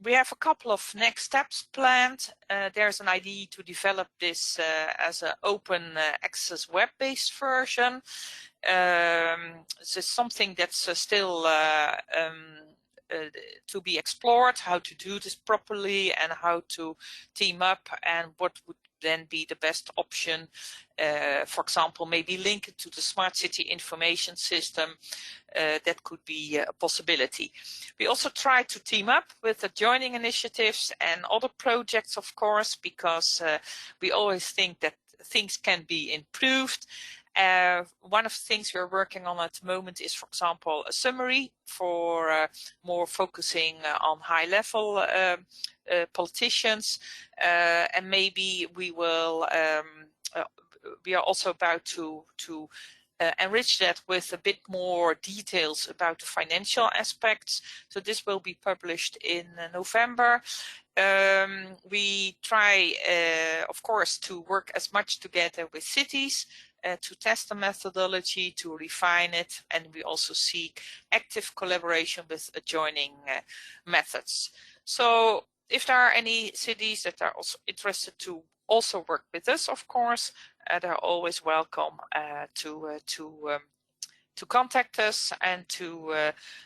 We have a couple of next steps planned. There's an idea to develop this as an open access web-based version. This is something that's still to be explored, how to do this properly and how to team up, and what would then be the best option. For example, maybe link it to the Smart City information system. That could be a possibility. We also try to team up with adjoining initiatives and other projects, of course, because we always think that things can be improved. One of the things we're working on at the moment is, for example, a summary for more focusing on high-level politicians, and maybe we will. We are also about to enrich that with a bit more details about the financial aspects. So this will be published in November. We try, of course, to work as much together with cities to test the methodology, to refine it, and we also seek active collaboration with adjoining methods. So if there are any cities that are also interested to also work with us, of course, they're always welcome to contact us and to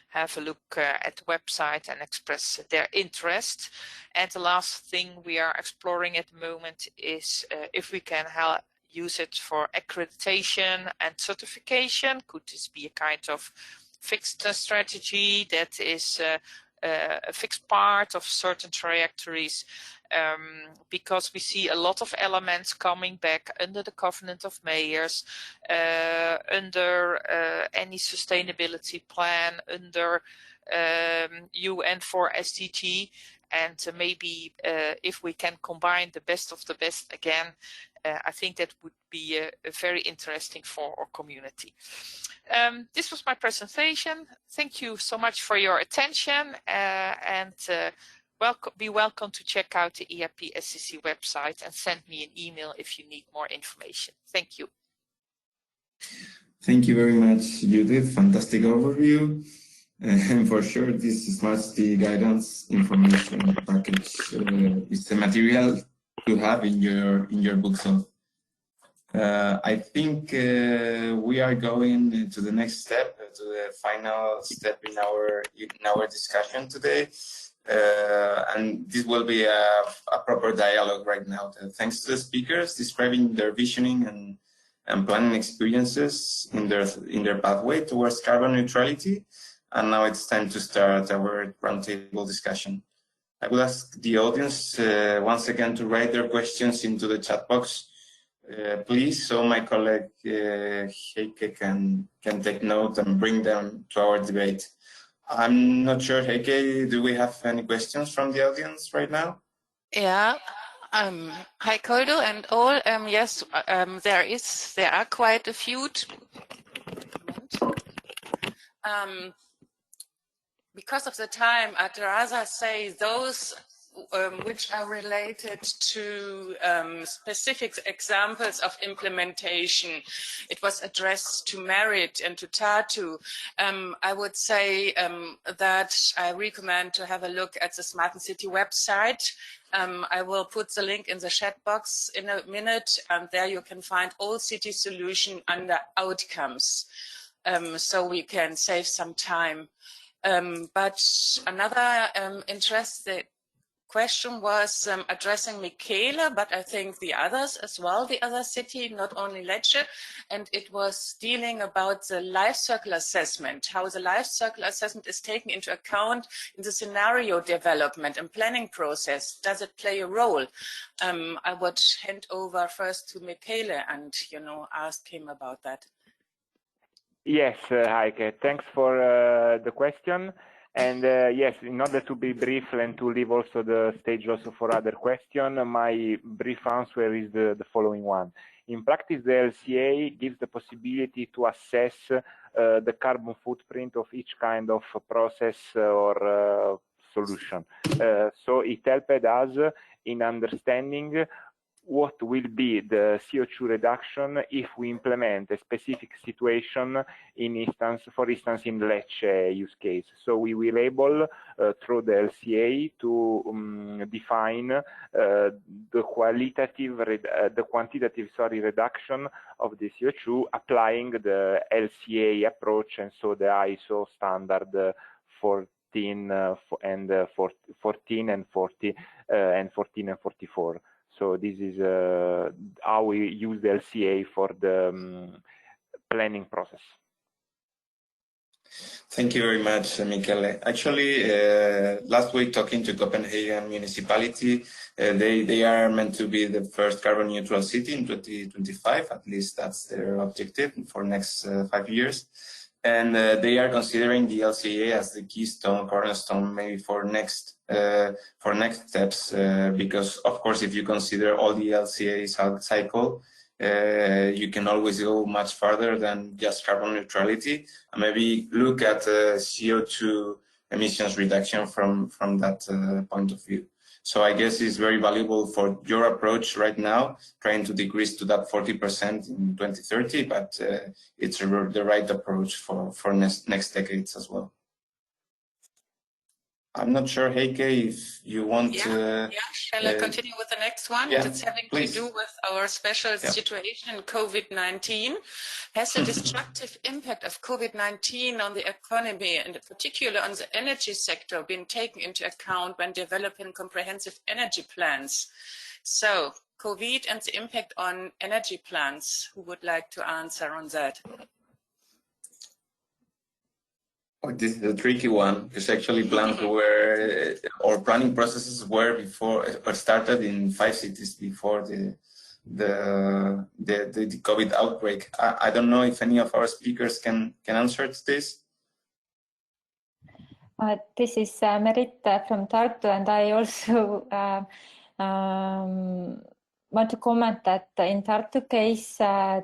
have a look at the website and express their interest. And the last thing we are exploring at the moment is if we can use it for accreditation and certification. Could this be a kind of fixed strategy that is a fixed part of certain trajectories? Because we see a lot of elements coming back under the Covenant of Mayors, under any sustainability plan, under UN 4 SDG, and maybe if we can combine the best of the best again, I think that would be very interesting for our community. This was my presentation. Thank you so much for your attention, and be welcome to check out the EIP SCC website and send me an email if you need more information. Thank you. Thank you very much, Judith. Fantastic overview. And for sure, this Smart City guidance information package is the material to have in your bookshelf. I think we are going to the next step, to the final step in our discussion today, and this will be a proper dialogue right now. Thanks to the speakers describing their visioning and planning experiences in their pathway towards carbon neutrality. And now it's time to start our roundtable discussion. I will ask the audience once again to write their questions into the chat box, please, so my colleague Heike can take note and bring them to our debate. I'm not sure, Heike, do we have any questions from the audience right now? Yeah. Hi, Koldo and all. Yes, there are quite a few. Because of the time, I'd rather say those which are related to specific examples of implementation. It was addressed to Merit and to Tatu. I would say that I recommend to have a look at the SmartEnCity website. I will put the link in the chat box in a minute, and there you can find all city solution under outcomes, so we can save some time. But another interesting question was addressing Michele, but I think the others as well, the other city, not only Lecce, and it was dealing about the life cycle assessment, how the life cycle assessment is taken into account in the scenario development and planning process. Does it play a role? I would hand over first to Michele and, ask him about that. Yes, Heike, thanks for the question. And yes, in order to be brief and to leave also the stage also for other questions, my brief answer is the following one. In practice, the LCA gives the possibility to assess the carbon footprint of each kind of process or solution. So it helped us in understanding what will be the CO2 reduction if we implement a specific situation for instance, in Lecce use case. So we will able through the LCA to define the quantitative reduction of the CO2 applying the LCA approach, and so the ISO standard 14 and 14 and 40 and 14 and 44. So this is how we use the LCA for the planning process. Thank you very much, Michele. Actually, last week talking to Copenhagen Municipality, they are meant to be the first carbon neutral city in 2025. At least that's their objective for next 5 years. And they are considering the LCA as the keystone, cornerstone, maybe for next steps. Because of course, if you consider all the LCA cycle, you can always go much farther than just carbon neutrality, and maybe look at CO2 emissions reduction from that point of view. So I guess it's very valuable for your approach right now, trying to decrease to that 40% in 2030, but it's the right approach for next decades as well. I'm not sure, Heike, if you want to... Shall I continue with the next one? Yeah, it's having please. to do with our special situation in COVID-19. Has the destructive impact of COVID-19 on the economy, and particularly on the energy sector, been taken into account when developing comprehensive energy plans? So, COVID and the impact on energy plans, who would like to answer on that? Oh, this is a tricky one, because actually plans were, or planning processes were started in 5 cities before the COVID outbreak. I don't know if any of our speakers can answer to this. This is Merit from Tartu, and I also want to comment that in Tartu case,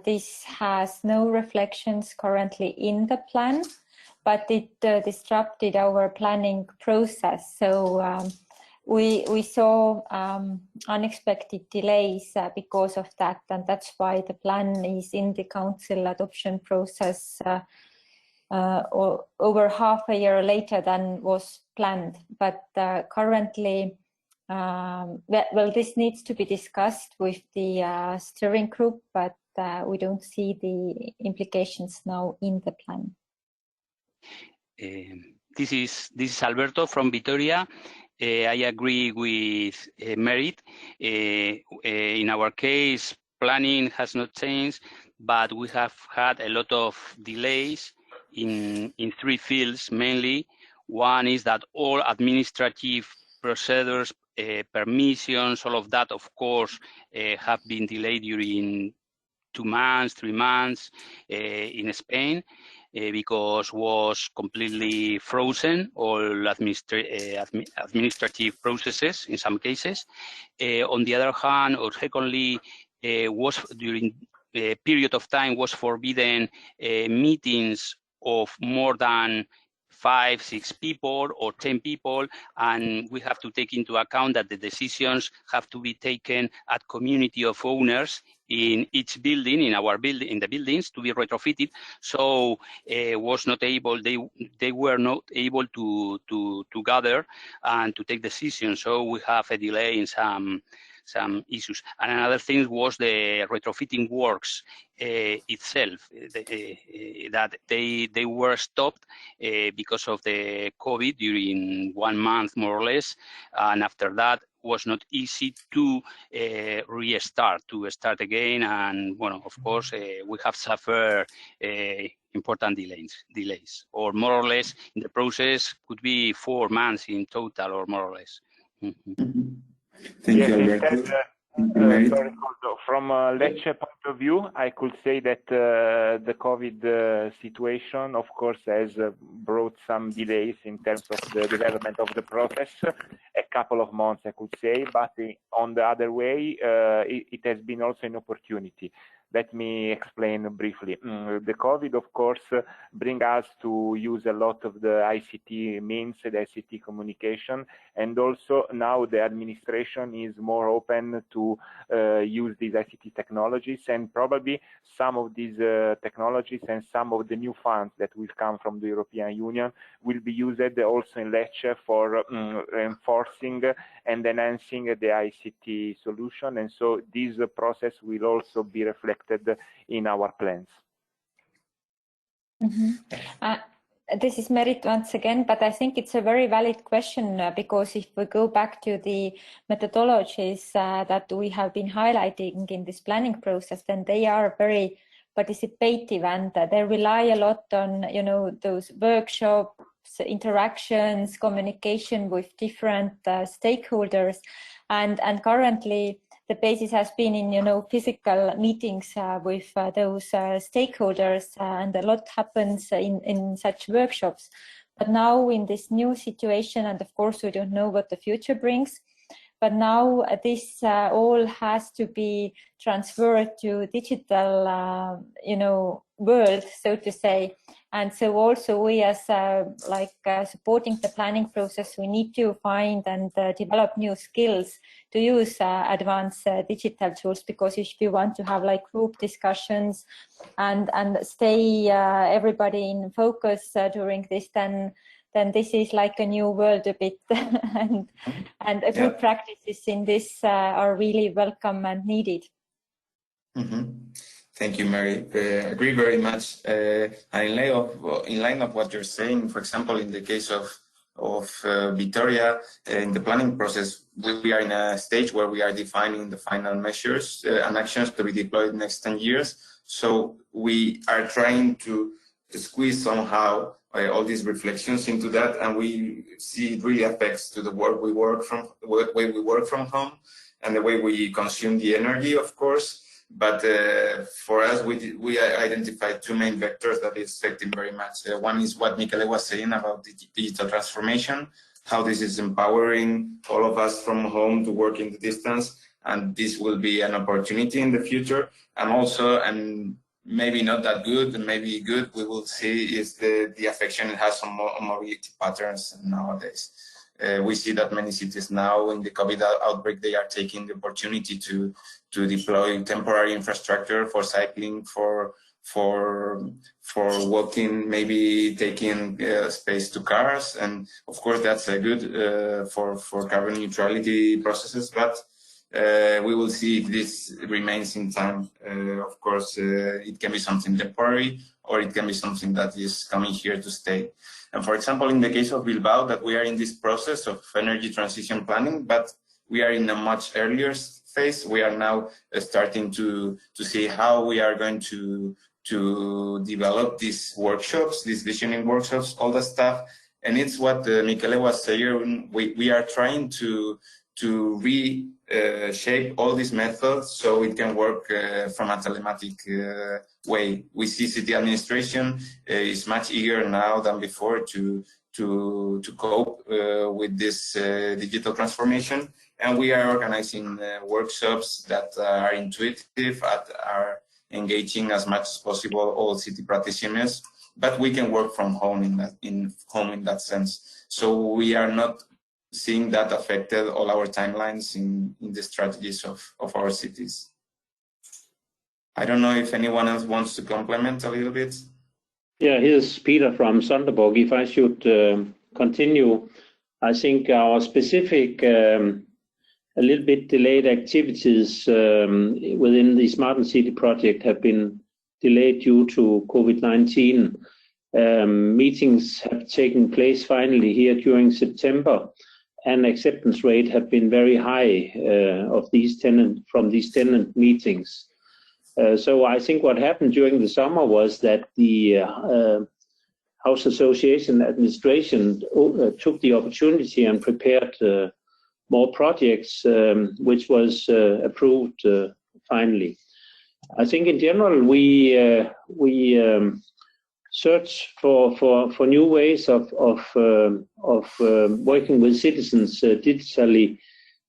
this has no reflections currently in the plan, but it disrupted our planning process. So we saw unexpected delays because of that, and that's why the plan is in the council adoption process or over half a year later than was planned. But currently, well, this needs to be discussed with the steering group, but we don't see the implications now in the plan. This is Alberto from Vitoria. I agree with Merit. In our case, planning has not changed, but we have had a lot of delays in 3 fields mainly. One is that all administrative procedures, permissions, all of that, of course, have been delayed during 2 months, 3 months in Spain. Because was completely frozen, all administrative processes in some cases. On the other hand, or secondly, was during a period of time was forbidden meetings of more than 5, 6 people or 10 people, and we have to take into account that the decisions have to be taken at community of owners in each building, in our building, in the buildings to be retrofitted. So was not able. They were not able to gather and to take decisions. So we have a delay in some issues. And another thing was the retrofitting works itself, that they were stopped because of the COVID during 1 month more or less, and after that was not easy to start again. And well, of course, we have suffered important delays, or more or less in the process could be 4 months in total, or more or less. Thank you, Alberto. Sorry, from a Lecce point of view, I could say that the COVID situation, of course, has brought some delays in terms of the development of the process, a couple of months, I could say, but on the other way, it has been also an opportunity. Let me explain briefly. The COVID, of course, brings us to use a lot of the ICT means, the ICT communication, and also now the administration is more open to use these ICT technologies, and probably some of these technologies and some of the new funds that will come from the European Union will be used also in Lecce for enforcing and enhancing the ICT solution, and so this process will also be reflected in our plans. This is Merit once again, but I think it's a very valid question because if we go back to the methodologies that we have been highlighting in this planning process, then they are very participative and they rely a lot on, you know, those workshops, interactions, communication with different stakeholders, and currently the basis has been in, you know, physical meetings with those stakeholders, and a lot happens in such workshops. But now in this new situation, and of course we don't know what the future brings, but now this all has to be transferred to digital, you know, world, so to say. And so also we as supporting the planning process, we need to find and develop new skills to use advanced digital tools, because if you want to have like group discussions and stay everybody in focus during this, then this is like a new world a bit, and good practices in this are really welcome and needed. Thank you, Mary. Agree very much. And in line of what you're saying, for example, in the case of Vitoria, in the planning process, we are in a stage where we are defining the final measures and actions to be deployed next 10 years. So we are trying to squeeze somehow all these reflections into that, and we see it really affects to the work we work from, the way we work from home, and the way we consume the energy, of course. But for us, we identified 2 main vectors that is affecting very much. One is what Michele was saying about the digital transformation, how this is empowering all of us from home to work in the distance, and this will be an opportunity in the future. And also, and maybe not that good, and maybe good, we will see is the affection it has on mobility patterns nowadays. We see that many cities now in the COVID outbreak, they are taking the opportunity to deploy temporary infrastructure for cycling, for walking, maybe taking space to cars, and of course that's good for carbon neutrality processes. But we will see if this remains in time. Of course, it can be something temporary, or it can be something that is coming here to stay. And for example, in the case of Bilbao, that we are in this process of energy transition planning, but we are in a much earlier phase. We are now starting to see how we are going to develop these workshops, these visioning workshops, all that stuff. And it's what Michele was saying. We are trying to reshape all these methods so it can work from a telematic way. We see city administration is much eager now than before to cope with this digital transformation, and we are organizing workshops that are intuitive, that are engaging as much as possible all city practitioners, but we can work from home in that sense. So we are not seeing that affected all our timelines in the strategies of our cities. I don't know if anyone else wants to complement a little bit. Yeah, here's Peter from Sonderborg. If I should continue, I think our specific a little bit delayed activities within the SmartEnCity project have been delayed due to COVID-19. Meetings have taken place finally here during September, and acceptance rate have been very high from these tenant meetings. So I think what happened during the summer was that the House Association administration took the opportunity and prepared more projects, which was approved finally. I think in general we search for new ways of working with citizens digitally.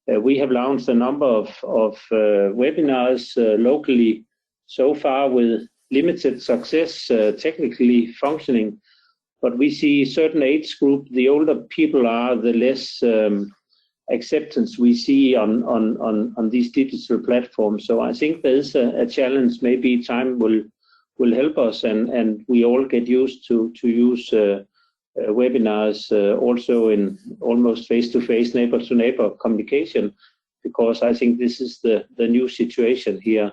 We have launched a number of webinars locally so far with limited success, technically functioning, but we see certain age group, the older people are, the less acceptance we see on these digital platforms. So I think there is a challenge. Maybe time will help us, and we all get used to use webinars also in almost face-to-face, neighbor-to-neighbor communication, because I think this is the new situation here.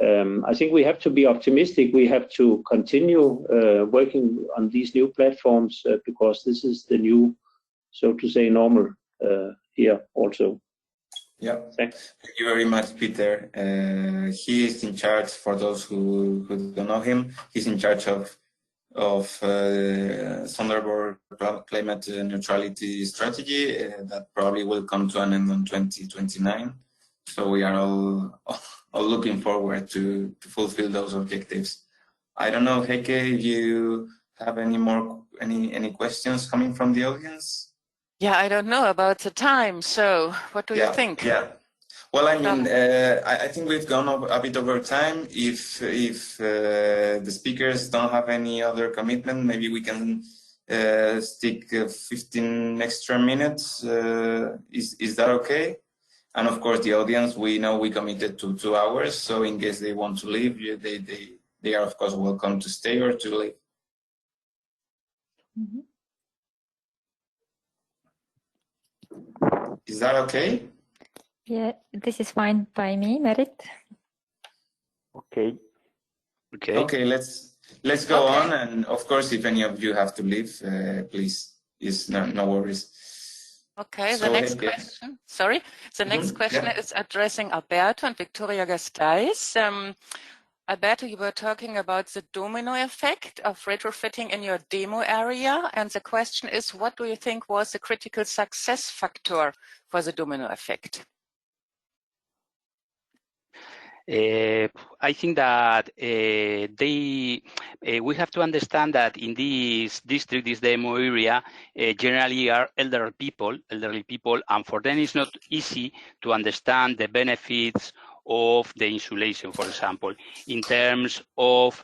I think we have to be optimistic. We have to continue working on these new platforms because this is the new, so to say, normal here also. Yeah, thank you very much, Peter. He is in charge, for those who don't know him, he's in charge of Sonderborg climate neutrality strategy that probably will come to an end in 2029. So we are all looking forward to fulfill those objectives. I don't know, Heike, if you have any questions coming from the audience? Yeah, I don't know about the time. So what do you think? Yeah. Well, I mean, I think we've gone a bit over time. If the speakers don't have any other commitment, maybe we can stick 15 extra minutes. Is that okay? And of course, the audience, we know we committed to 2 hours. So in case they want to leave, they are of course welcome to stay or to leave. Mm-hmm. Is that okay? Yeah, this is fine by me, Merit. Okay. Okay, let's go on. And of course, if any of you have to leave, please, no worries. Okay, So, the next question. Sorry, the next question is addressing Alberto and Victoria Gasteiz. Alberto, you were talking about the domino effect of retrofitting in your demo area, and the question is, what do you think was the critical success factor for the domino effect? I think that we have to understand that in this district, this demo area, generally are elderly people, and for them it's not easy to understand the benefits of the insulation, for example, in terms of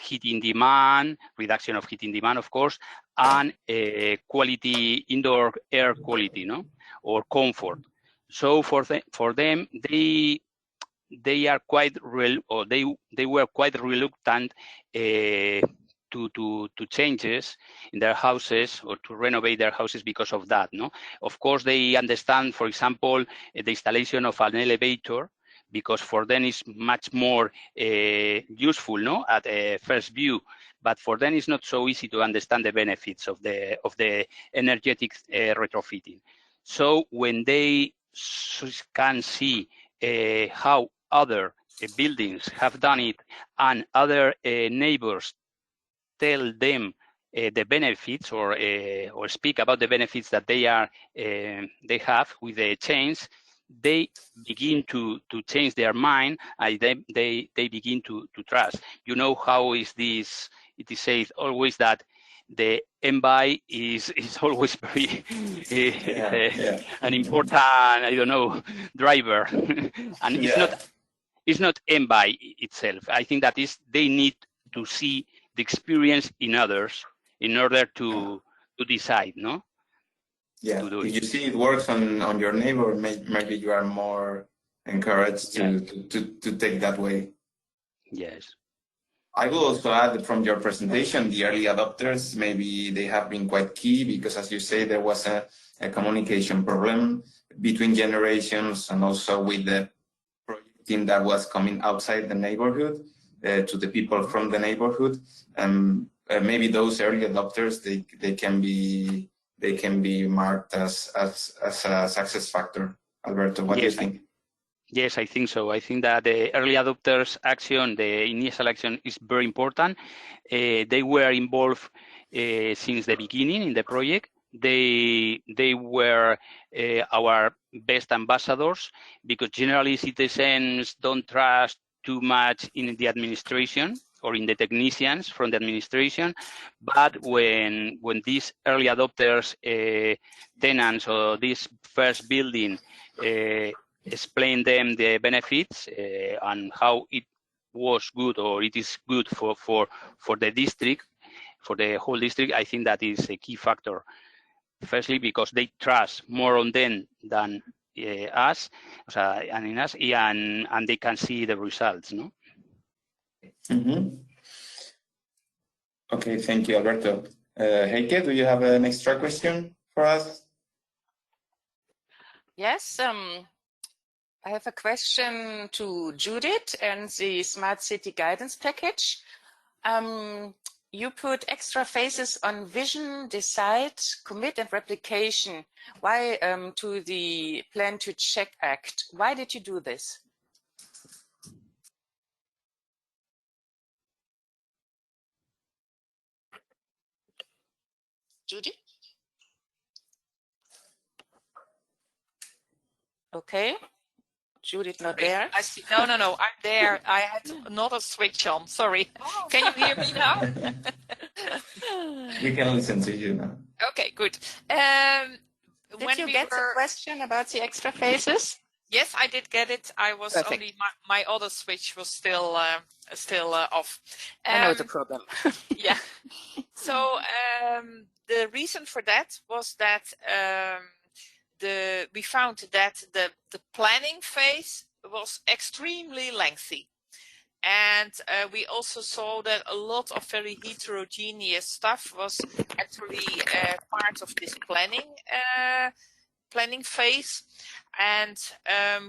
heating demand, reduction of heating demand, of course, and quality, indoor air quality, no, or comfort. So for them, they are quite they were quite reluctant to changes in their houses or to renovate their houses because of that. No, of course they understand, for example, the installation of an elevator, because for them it's much more useful, no, at first view. But for them it's not so easy to understand the benefits of the energetic retrofitting. So when they can see how other buildings have done it and other neighbors tell them the benefits or speak about the benefits that they have with the change, they begin to change their mind, and they begin to trust. You know how is this? It is said always that the envy is always very an important, I don't know, driver, and it's not envy itself. I think that they need to see the experience in others in order to decide, no? Yeah, if you see it works on your neighbor, maybe you are more encouraged to take that way. Yes. I will also add from your presentation, the early adopters, maybe they have been quite key, because as you say, there was a communication problem between generations, and also with the project team that was coming outside the neighborhood to the people from the neighborhood. Maybe those early adopters, they can be marked as a success factor. Alberto, what do you think? Yes, I think so. I think that the early adopters action, the initial action, is very important. They were involved since the beginning in the project. They were our best ambassadors, because generally citizens don't trust too much in the administration or in the technicians from the administration. But when these early adopters, tenants, or this first building, explain them the benefits and how it was good, or it is good for the district, for the whole district, I think that is a key factor. Firstly, because they trust more on them than us, and in us, and they can see the results, no? Mm-hmm. Okay, thank you, Alberto. Heike, do you have an extra question for us? Yes, I have a question to Judith and the Smart City Guidance Package. You put extra phases on vision, decide, commit, and replication. Why to the Plan to Check Act? Why did you do this? Judy? Okay. Judith not there. I see. No, I'm there. I had another switch on. Sorry. Can you hear me now? We can listen to you now. Okay, good. Did you get the question about the extra phases? Yes, I did get it. I was Perfect. only my other switch was still off. I know the problem. Yeah. So the reason for that was that we found that the planning phase was extremely lengthy. And we also saw that a lot of very heterogeneous stuff was actually part of this planning phase. And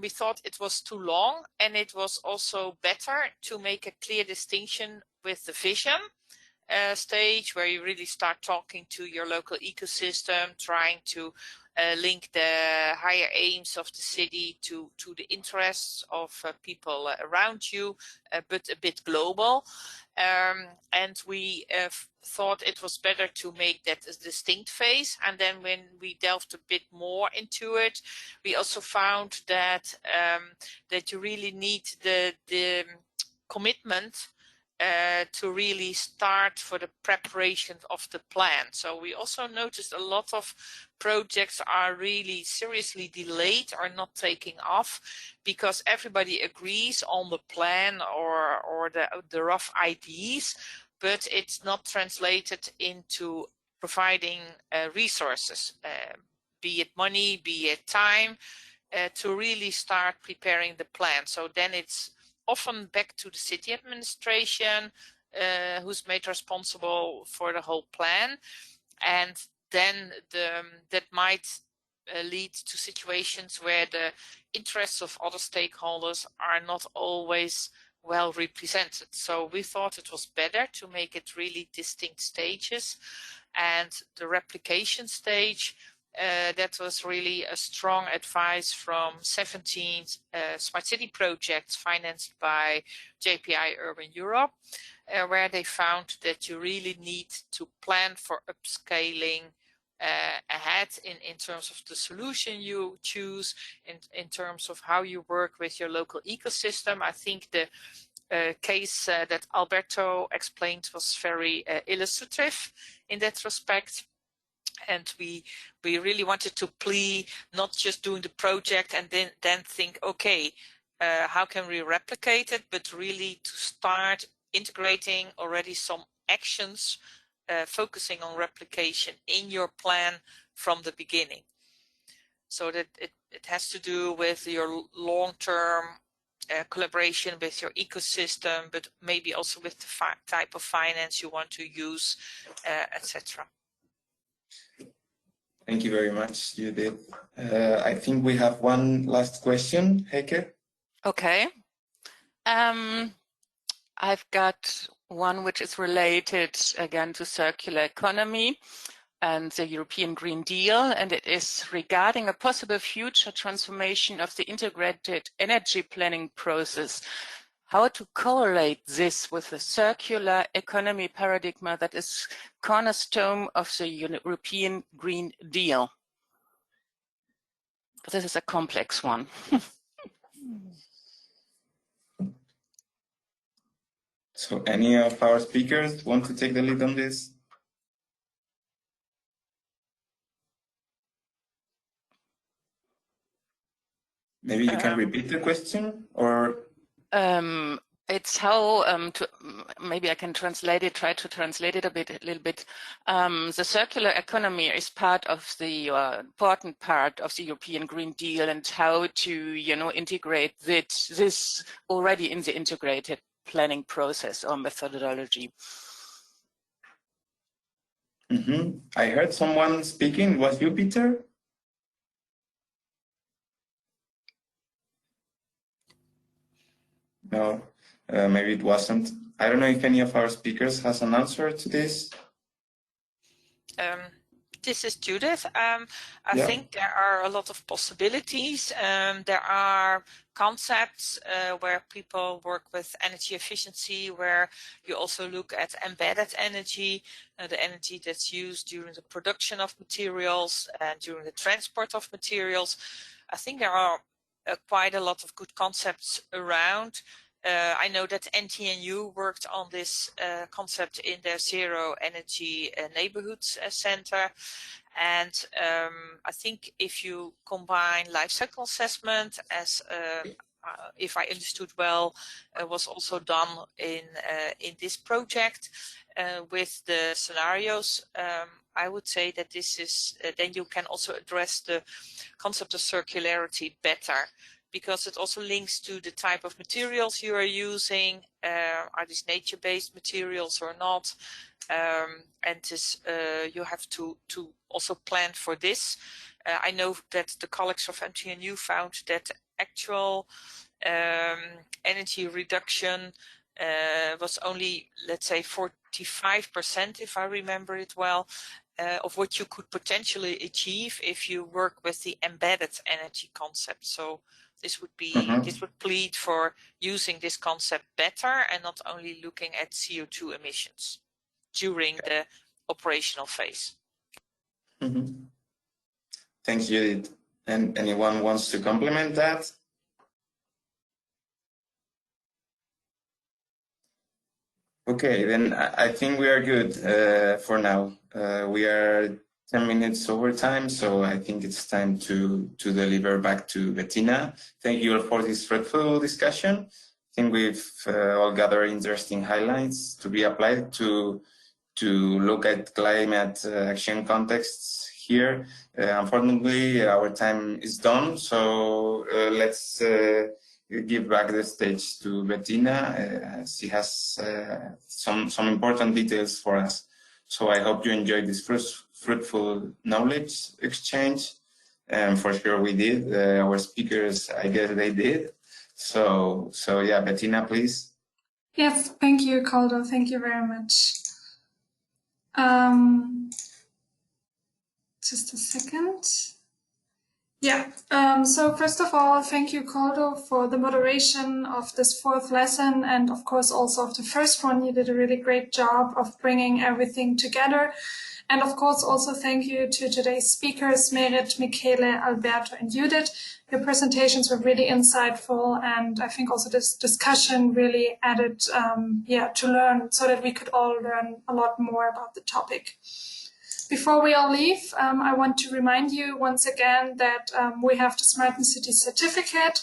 we thought it was too long, and it was also better to make a clear distinction with the vision stage, where you really start talking to your local ecosystem, trying to link the higher aims of the city to the interests of people around you, but a bit global. And we thought it was better to make that a distinct phase. And then when we delved a bit more into it, we also found that that you really need the commitment to really start for the preparation of the plan. So we also noticed a lot of projects are really seriously delayed or not taking off because everybody agrees on the plan or the rough ideas, but it's not translated into providing resources, be it money, be it time, to really start preparing the plan. So then it's often back to the city administration, who's made responsible for the whole plan. And then that might lead to situations where the interests of other stakeholders are not always well represented. So we thought it was better to make it really distinct stages. And the replication stage, that was really a strong advice from 17 smart city projects financed by JPI Urban Europe, where they found that you really need to plan for upscaling ahead in terms of the solution you choose, in terms of how you work with your local ecosystem. I think the case that Alberto explained was very illustrative in that respect. And we really wanted to plea not just doing the project and then think, okay, how can we replicate it, but really to start integrating already some actions focusing on replication in your plan from the beginning. So that it has to do with your long-term collaboration with your ecosystem, but maybe also with the type of finance you want to use, etc. Thank you very much, Judith. I think we have one last question, Heike. Okay. I've got one which is related again to circular economy and the European Green Deal, and it is regarding a possible future transformation of the integrated energy planning process. How to correlate this with the circular economy paradigm that is cornerstone of the European Green Deal? This is a complex one. So any of our speakers want to take the lead on this? Maybe you can repeat the question, or? It's how maybe I can translate it, try to translate it a little bit. The circular economy is part of the important part of the European Green Deal, and how to, integrate this already in the integrated planning process or methodology. I heard someone speaking. Was you, Peter? No, maybe it wasn't. I don't know if any of our speakers has an answer to this. This is Judith. I think there are a lot of possibilities. There are concepts where people work with energy efficiency, where you also look at embedded energy, the energy that's used during the production of materials and during the transport of materials. I think there are quite a lot of good concepts around. I know that NTNU worked on this concept in their Zero Energy Neighborhoods Center. And I think if you combine life cycle assessment, as if I understood well, was also done in this project with the scenarios, I would say that this is, then you can also address the concept of circularity better, because it also links to the type of materials you are using. Are these nature-based materials or not? And this, you have to also plan for this. I know that the colleagues of NTNU found that actual energy reduction was only, let's say, 45%, if I remember it well, of what you could potentially achieve if you work with the embedded energy concept. So this would be, this would plead for using this concept better and not only looking at CO2 emissions during the operational phase. Thanks, Judith. And anyone wants to complement that? Okay, then I think we are good for now. We are 10 minutes over time, so I think it's time to deliver back to Bettina. Thank you all for this fruitful discussion. I think we've all gathered interesting highlights to be applied to look at climate action contexts here. Unfortunately, our time is done, so let's give back the stage to Bettina. She has some important details for us. So I hope you enjoyed this fruitful knowledge exchange. And for sure we did. Our speakers, I guess they did. So yeah, Bettina, please. Yes, thank you, Caldo. Thank you very much. Just a second. Yeah, so first of all, thank you, Caldo, for the moderation of this fourth lesson, and of course also of the first one. You did a really great job of bringing everything together. And of course also thank you to today's speakers, Merit, Michele, Alberto, and Judith. Your presentations were really insightful, and I think also this discussion really added to learn, so that we could all learn a lot more about the topic. Before we all leave, I want to remind you once again that we have the SmartEnCity certificate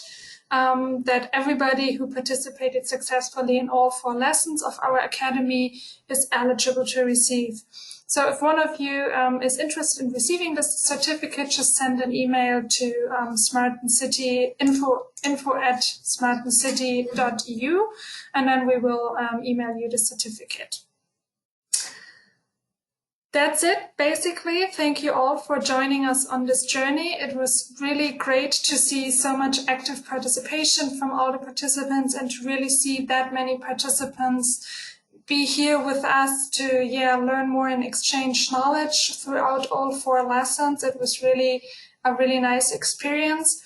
that everybody who participated successfully in all 4 lessons of our academy is eligible to receive. So if one of you is interested in receiving this certificate, just send an email to SmartEnCity info@smartencity.eu, and then we will email you the certificate. That's it, basically. Thank you all for joining us on this journey. It was really great to see so much active participation from all the participants, and to really see that many participants be here with us to learn more and exchange knowledge throughout all 4 lessons. It was really a really nice experience.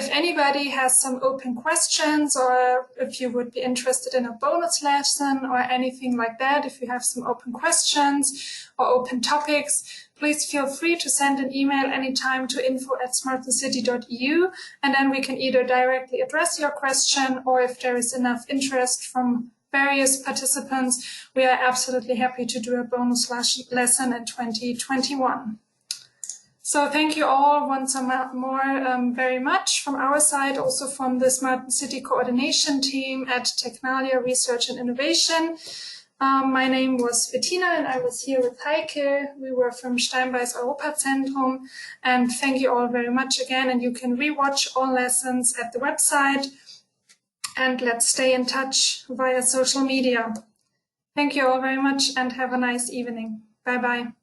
If anybody has some open questions, or if you would be interested in a bonus lesson or anything like that, if you have some open questions or open topics, please feel free to send an email anytime to info@smartencity.eu, and then we can either directly address your question, or if there is enough interest from various participants, we are absolutely happy to do a bonus lesson in 2021. So thank you all once more very much from our side, also from the SmartEnCity coordination team at Technalia Research and Innovation. My name was Bettina, and I was here with Heike. We were from Steinbeis Europazentrum, and thank you all very much again. And you can rewatch all lessons at the website. And let's stay in touch via social media. Thank you all very much, and have a nice evening. Bye-bye.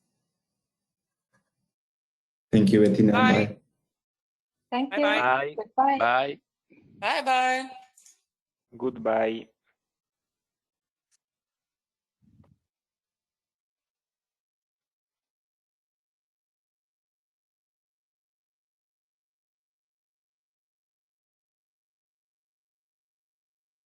Thank you, Bettina. Bye. Thank you. Bye. Goodbye. Bye. Bye-bye. Goodbye.